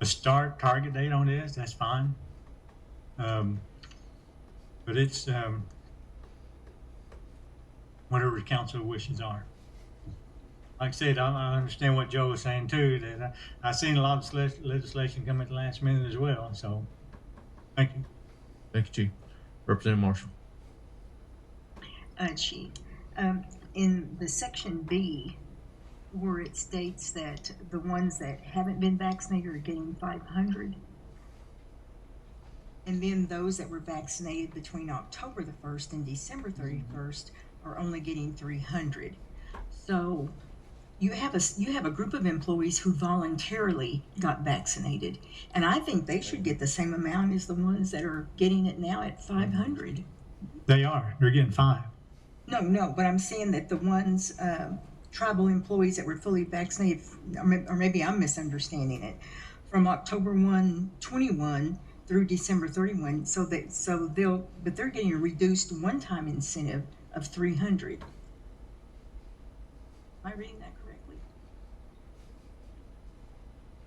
a start target date on this, that's fine. But it's whatever the council wishes are. Like I said, I understand what Joe was saying too, that I've seen a lot of legislation come at the last minute as well. So thank you. Thank you, Chief. Representative Marshall. Chief, in the section B, where it states that the ones that haven't been vaccinated are getting 500, and then those that were vaccinated between October the 1st and December 31st are only getting 300. So you have a group of employees who voluntarily got vaccinated, and I think they should get the same amount as the ones that are getting it now at 500. They are. They're getting 5. No, but I'm saying that the ones, tribal employees that were fully vaccinated, or maybe I'm misunderstanding it, from October 1, 21 through December 31, but they're getting a reduced one-time incentive of 300. Am I reading that correctly?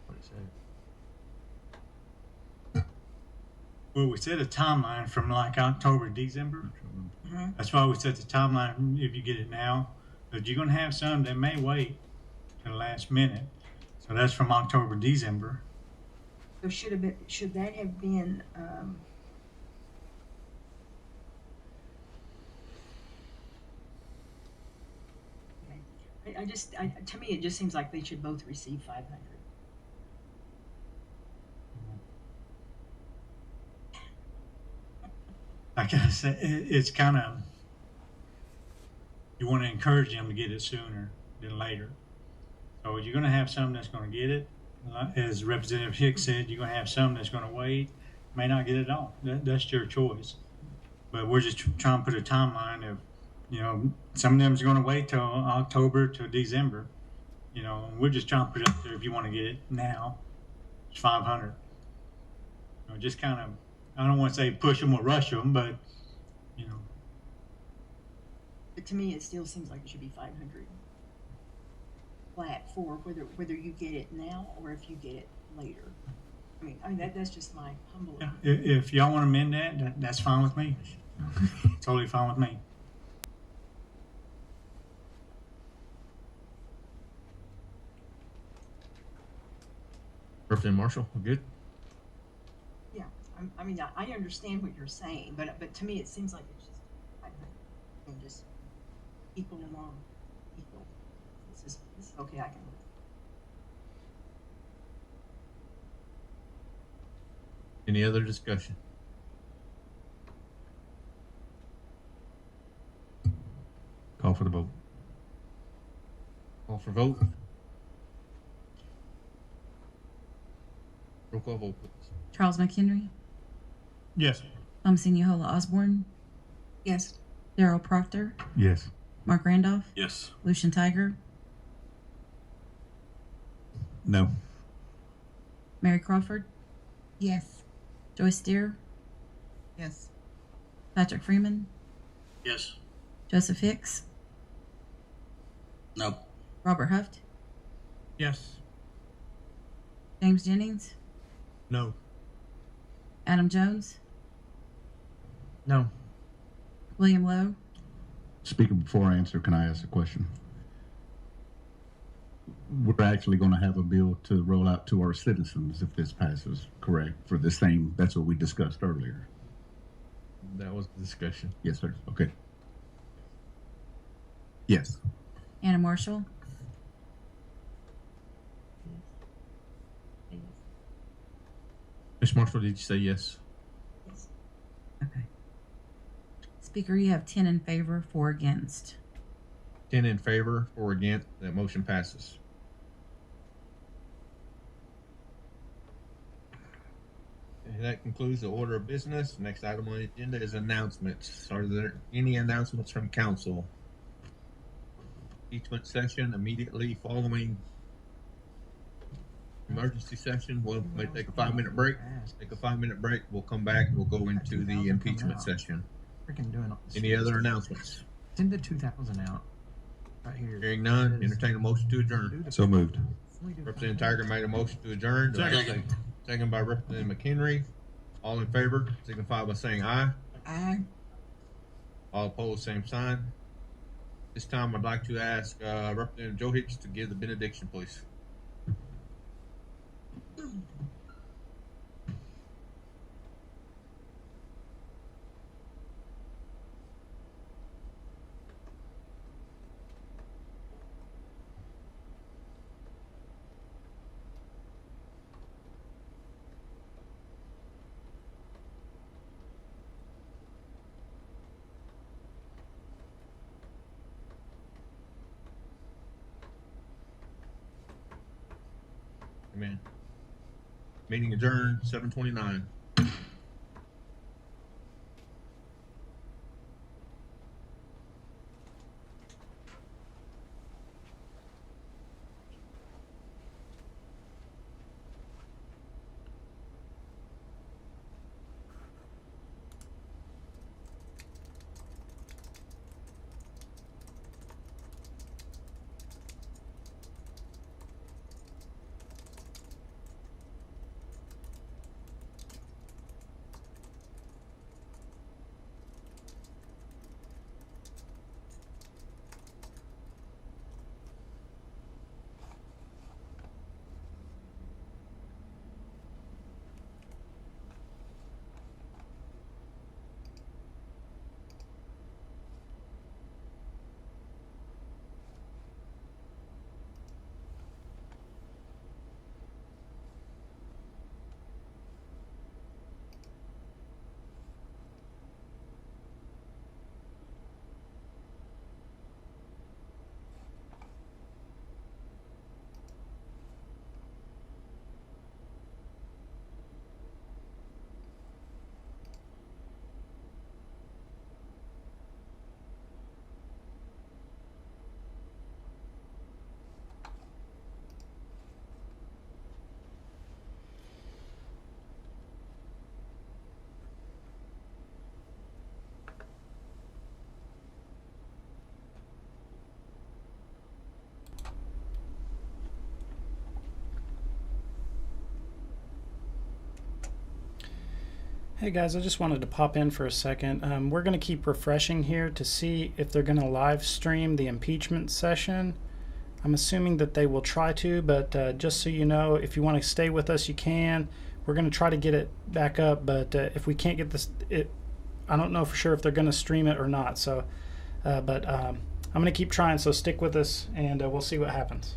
What is that? Well, we set a timeline from like October to December. Mm-hmm. That's why we set the timeline if you get it now. But you're going to have some that may wait to the last minute. So that's from October to December. So should that have been to me it just seems like they should both receive 500. Like I said, it's kind of, you want to encourage them to get it sooner than later. So you're going to have some that's going to get it. As Representative Hicks said, you're going to have some that's going to wait, may not get it all. That's your choice. But we're just trying to put a timeline of, you know, some of them is going to wait till October to December. You know, and we're just trying to put it up there if you want to get it now. It's 500. You know, just kind of, I don't want to say push them or rush them, but, you know, But to me, it still seems like it should be 500 flat for whether you get it now or if you get it later. I mean that's just my humble. Yeah, if y'all want to amend that's fine with me. Totally fine with me. Representative Marshall, we're good? Yeah, I mean, I understand what you're saying, but to me, it seems like it's just, and just equal along, equal. This is okay. I can live. Any other discussion? Call for the vote. Call for vote. Roll call vote, please. Charles McHenry, Yes. Thomasine Yohola Osborne, Yes. Darrell Proctor, Yes. Mark Randolph, Yes. Lucian Tiger, No. Mary Crawford, Yes. Joyce Deere, Yes. Patrick Freeman, Yes. Joseph Hicks, No. Robert Huft, Yes. James Jennings, No. Adam Jones, No. William Lowe, Speaking before I answer, can I ask a question? We're actually going to have a bill to roll out to our citizens if this passes, correct? For the same, that's what we discussed earlier. That was the discussion. Yes, sir. Okay. Yes. Anna Marshall, Ms. Marshall, did you say yes? Okay. Speaker, you have 10 in favor, 4 against. 10 in favor, 4 against. That motion passes. And that concludes the order of business. Next item on the agenda is announcements. Are there any announcements from council? Impeachment session immediately following emergency session. We'll may take a 5-minute break. Take a 5-minute break. We'll come back. We'll go into the impeachment session. Freaking doing all Any other announcements? Send the 2,000 out right here. Hearing none, entertain a motion to adjourn. So moved. Representative Tiger made a motion to adjourn. Second. Second by Representative McHenry. All in favor, signify by saying aye. Aye. All opposed, same sign. This time, I'd like to ask Representative Joe Hicks to give the benediction, please. Amen. Meeting adjourned, 7:29. Hey guys, I just wanted to pop in for a second. We're going to keep refreshing here to see if they're going to live stream the impeachment session. I'm assuming that they will try to, but just so you know, if you want to stay with us, you can. We're going to try to get it back up, but if we can't get this, I don't know for sure if they're going to stream it or not. So, but I'm going to keep trying, so stick with us, and we'll see what happens.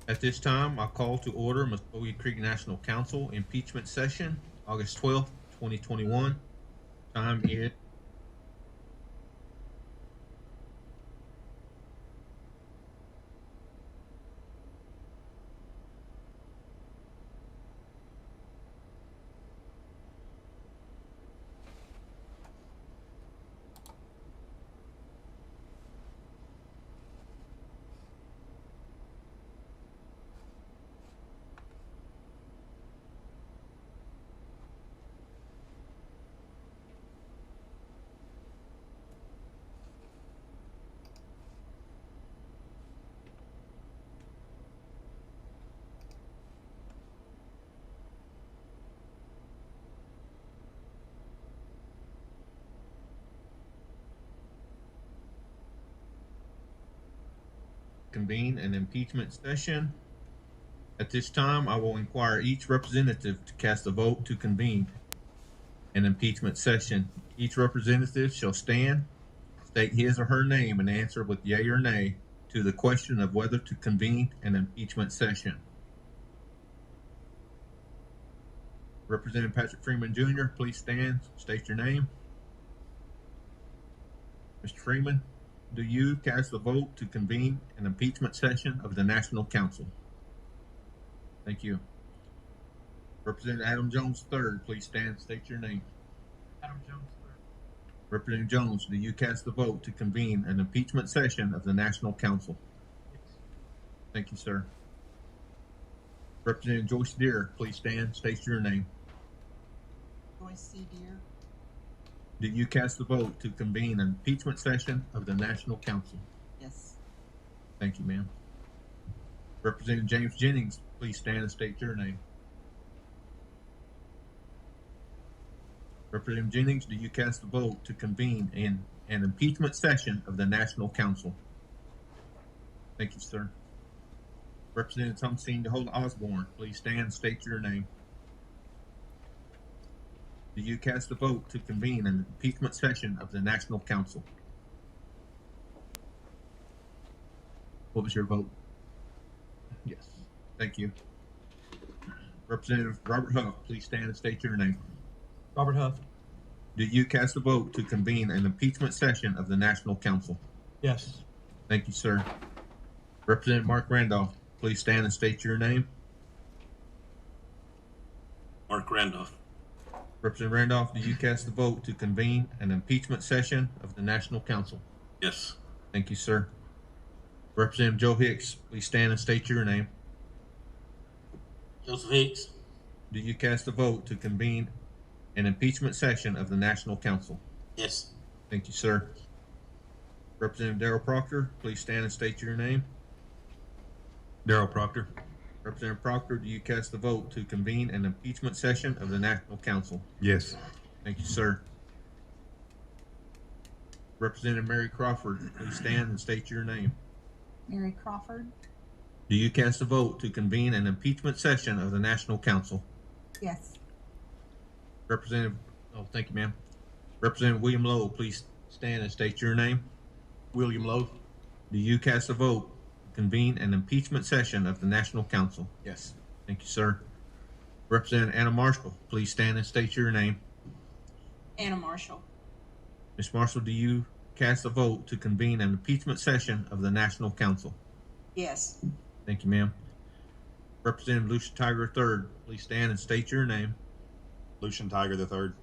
At this time, I call to order Muskogee Creek National Council impeachment session, August 12th, 2021. Time is convene an impeachment session. At this time, I will inquire each representative to cast a vote to convene an impeachment session. Each representative shall stand, state his or her name, and answer with yea or nay to the question of whether to convene an impeachment session. Representative Patrick Freeman Jr., please stand, state your name. Mr. Freeman, do you cast a vote to convene an impeachment session of the National Council? Thank you. Representative Adam Jones III, please stand, state your name. Adam Jones III. Representative Jones, do you cast a vote to convene an impeachment session of the National Council? Yes. Thank you, sir. Representative Joyce Deere, please stand, state your name. Joyce C. Deere. Do you cast a vote to convene an impeachment session of the National Council? Yes. Thank you, ma'am. Representative James Jennings, please stand and state your name. Representative Jennings, do you cast a vote to convene in an impeachment session of the National Council? Thank you, sir. Representative Thompson DeHolt Osborne, please stand and state your name. Do you cast a vote to convene an impeachment session of the National Council? What was your vote? Yes. Thank you. Representative Robert Huff, please stand and state your name. Robert Huff. Do you cast a vote to convene an impeachment session of the National Council? Yes. Thank you, sir. Representative Mark Randolph, please stand and state your name. Mark Randolph. Representative Randolph, do you cast a vote to convene an impeachment session of the National Council? Yes. Thank you, sir. Representative Joe Hicks, please stand and state your name. Joseph Hicks. Do you cast a vote to convene an impeachment session of the National Council? Yes. Thank you, sir. Representative Darrell Proctor, please stand and state your name. Darrell Proctor. Representative Proctor, do you cast the vote to convene an impeachment session of the National Council? Yes. Thank you, sir. Representative Mary Crawford, please stand and state your name. Mary Crawford? Do you cast a vote to convene an impeachment session of the National Council? Yes. Representative, thank you, ma'am. Representative William Lowe, please stand and state your name. William Lowe. Do you cast a vote to convene an impeachment session of the National Council? Yes. Thank you, sir. Representative Anna Marshall, please stand and state your name. Anna Marshall. Ms. Marshall, do you cast a vote to convene an impeachment session of the National Council? Yes. Thank you, ma'am. Representative Lucian Tiger III, please stand and state your name. Lucian Tiger III.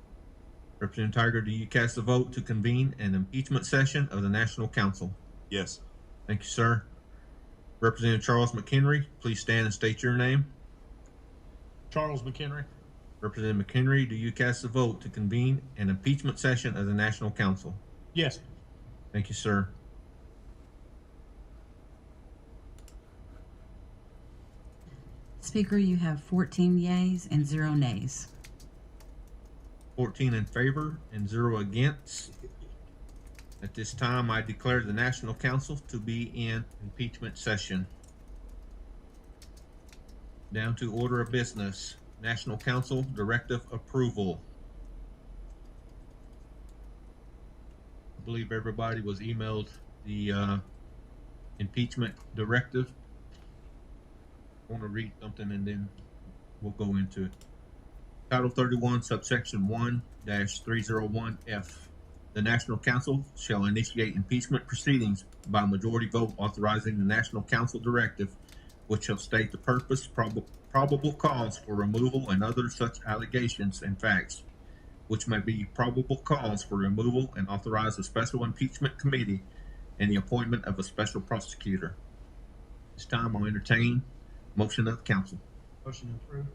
Representative Tiger, do you cast a vote to convene an impeachment session of the National Council? Yes. Thank you, sir. Representative Charles McHenry, please stand and state your name. Charles McHenry. Representative McHenry, do you cast a vote to convene an impeachment session of the National Council? Yes. Thank you, sir. Speaker, you have 14 yeas and 0 nays. 14 in favor and 0 against. At this time, I declare the National Council to be in impeachment session. Down to order of business. National Council Directive Approval. I believe everybody was emailed the impeachment directive. want to read something and then we'll go into it. Title 31, subsection 1-301F. The National Council shall initiate impeachment proceedings by majority vote authorizing the National Council directive, which shall state the purpose, probable cause for removal, and other such allegations and facts, which may be probable cause for removal, and authorize a special impeachment committee and the appointment of a special prosecutor. This time I'll entertain motion of the council. Motion to approve.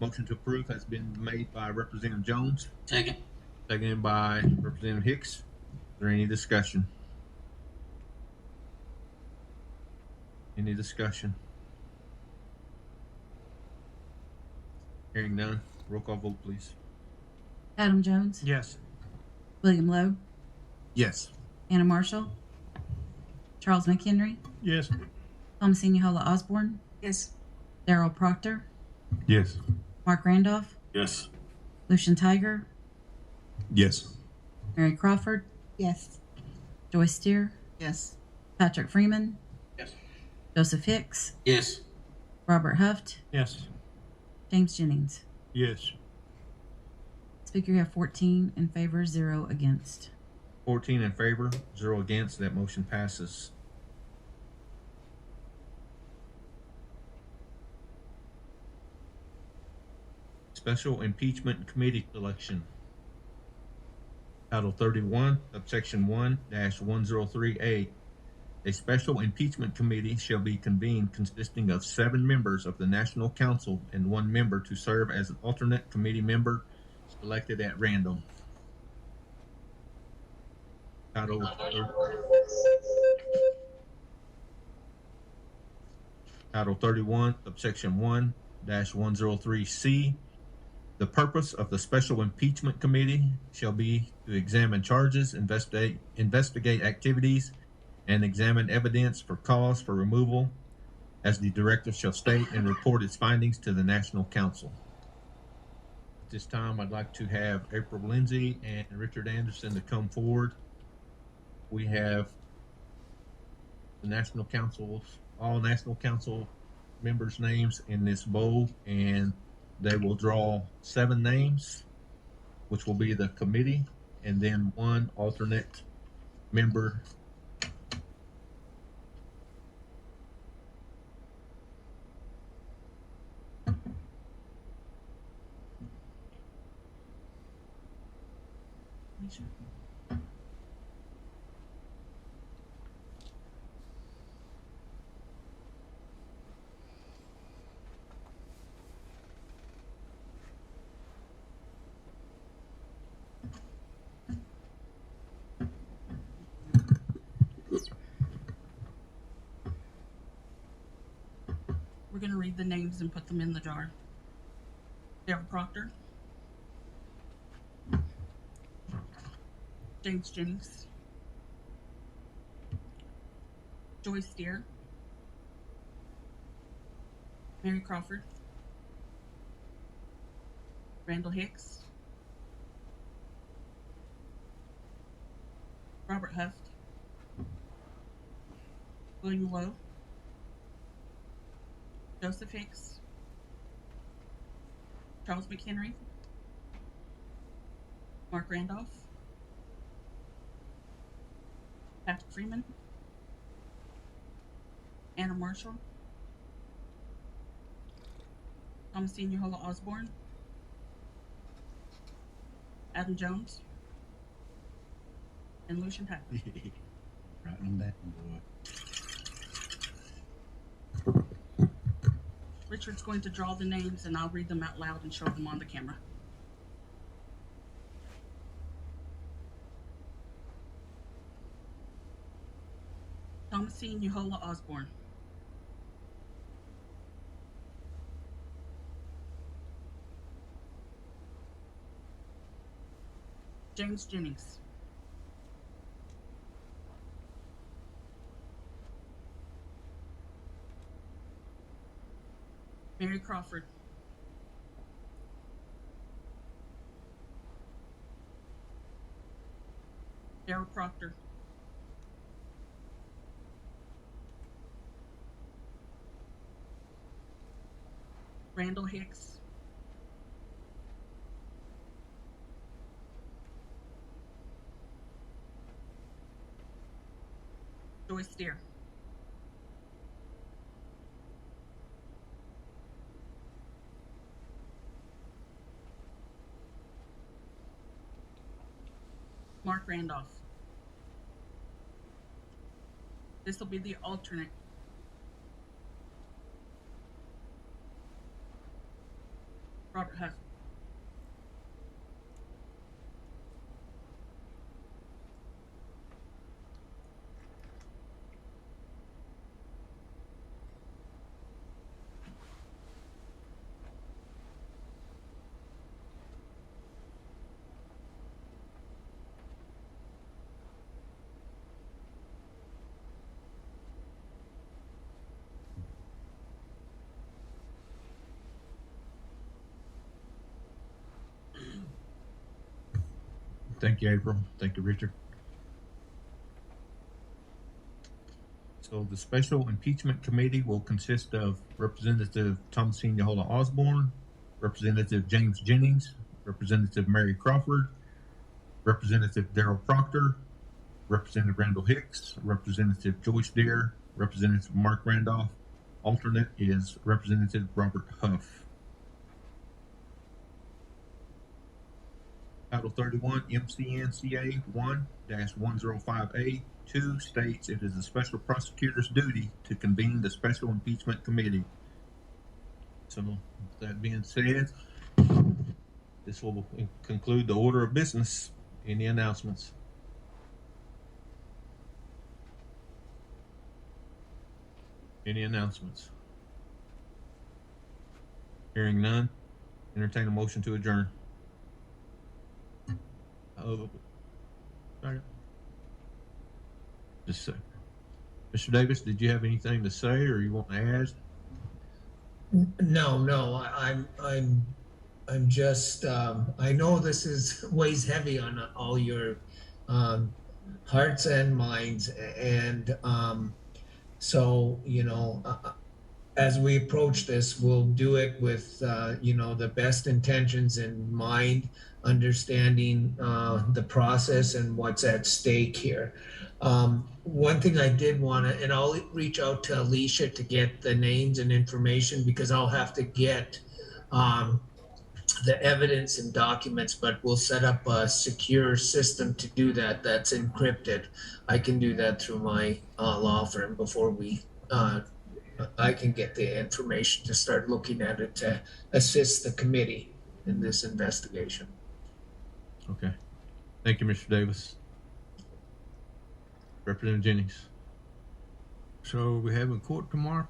Motion to approve has been made by Representative Jones. Second. Seconded by Representative Hicks. Is there any discussion? Any discussion? Hearing none. Roll call vote, please. Adam Jones, Yes. William Lowe, Yes. Anna Marshall, Charles McHenry, Yes. Thomasine Yohola Osborne, Yes. Darrell Proctor, Yes. Mark Randolph, Yes. Lucian Tiger, Yes. Mary Crawford, Yes. Joyce Steer, Yes. Patrick Freeman, Yes. Joseph Hicks, Yes. Robert Huft, Yes. James Jennings. Yes. Speaker, you have 14 in favor, 0 against. 14 in favor, 0 against. That motion passes. Special Impeachment Committee selection. Title 31, subsection 1-103A. A special impeachment committee shall be convened consisting of 7 members of the National Council and 1 member to serve as an alternate committee member selected at random. Title 31, subsection 1-103C. The purpose of the Special Impeachment Committee shall be to examine charges, investigate activities, and examine evidence for cause for removal, as the directive shall state, and report its findings to the National Council. At this time, I'd like to have April Lindsay and Richard Anderson to come forward. We have the National Council's, all National Council members' names in this bowl, and they will draw 7 names, which will be the committee, and then 1 alternate member. We're going to read the names and put them in the jar. Darrell Proctor, James Jennings, Joyce Steer, Mary Crawford, Randall Hicks, Robert Huft, William Lowe, Joseph Hicks, Charles McHenry, Mark Randolph, Patrick Freeman, Anna Marshall, Thomasine Yohola Osborne, Adam Jones, and Lucian Tiger. Writing them down, boy. Richard's going to draw the names and I'll read them out loud and show them on the camera. Thomasine Yohola Osborne, James Jennings, Mary Crawford, Darrell Proctor, Randall Hicks, Joyce Deere, Mark Randolph. This will be the alternate. Robert Huff. Thank you, April. Thank you, Richard. So the Special Impeachment Committee will consist of Representative Thomasine Yahola Osborne, Representative James Jennings, Representative Mary Crawford, Representative Darrell Proctor, Representative Randall Hicks, Representative Joyce Deere, Representative Mark Randolph. Alternate is Representative Robert Huff. Title 31 MCNCA 1-105A 2 states it is the special prosecutor's duty to convene the Special Impeachment Committee. So, with that being said, this will conclude the order of business. Any announcements? Any announcements? Hearing none, entertain a motion to adjourn. Sorry. Just a second. Mr. Davis, did you have anything to say, or you want to add? No. I'm just. I know this weighs heavy on all your hearts and minds, and so as we approach this, we'll do it with the best intentions in mind, understanding the process and what's at stake here. One thing I did want to, and I'll reach out to Alicia to get the names and information, because I'll have to get the evidence and documents, but we'll set up a secure system to do that that's encrypted. I can do that through my law firm before I can get the information to start looking at it to assist the committee in this investigation. Okay. Thank you, Mr. Davis. Representative Jennings. So we have a court tomorrow?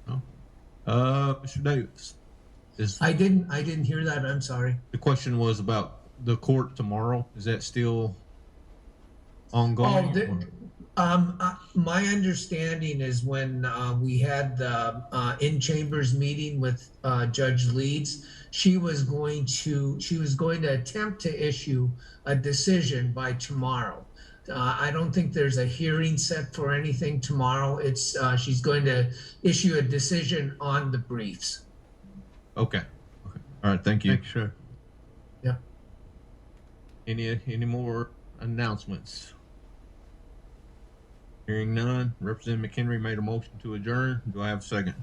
No? Mr. Davis. I didn't hear that. I'm sorry. The question was about the court tomorrow. Is that still ongoing? My understanding is when we had the in-chambers meeting with Judge Leeds, she was going to attempt to issue a decision by tomorrow. I don't think there's a hearing set for anything tomorrow. It's she's going to issue a decision on the briefs. Okay. All right. Thank you. Thank you, sir. Yeah. Any more announcements? Hearing none, Representative McHenry made a motion to adjourn. Do I have a second?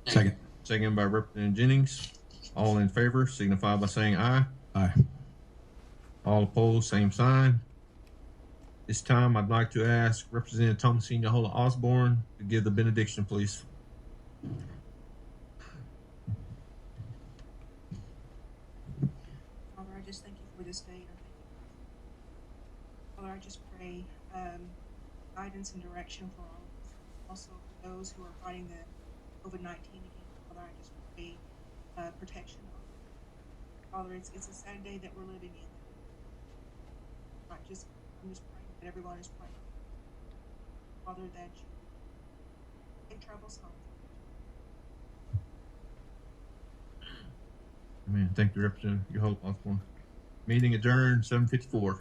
Second. Second by Representative Jennings. All in favor signify by saying aye. Aye. All opposed, same sign. This time, I'd like to ask Representative Thomasine Yahola Osborne to give the benediction, please. Father, I just thank you for this day. Father, I just pray guidance and direction for all, also for those who are fighting the COVID-19 again. Father, I just pray protection. Father, it's a sad day that we're living in. I'm just praying that everyone is praying. Father, that you take troubles home. Amen. Thank you, Representative Yahola Osborne. Meeting adjourned, 7:54.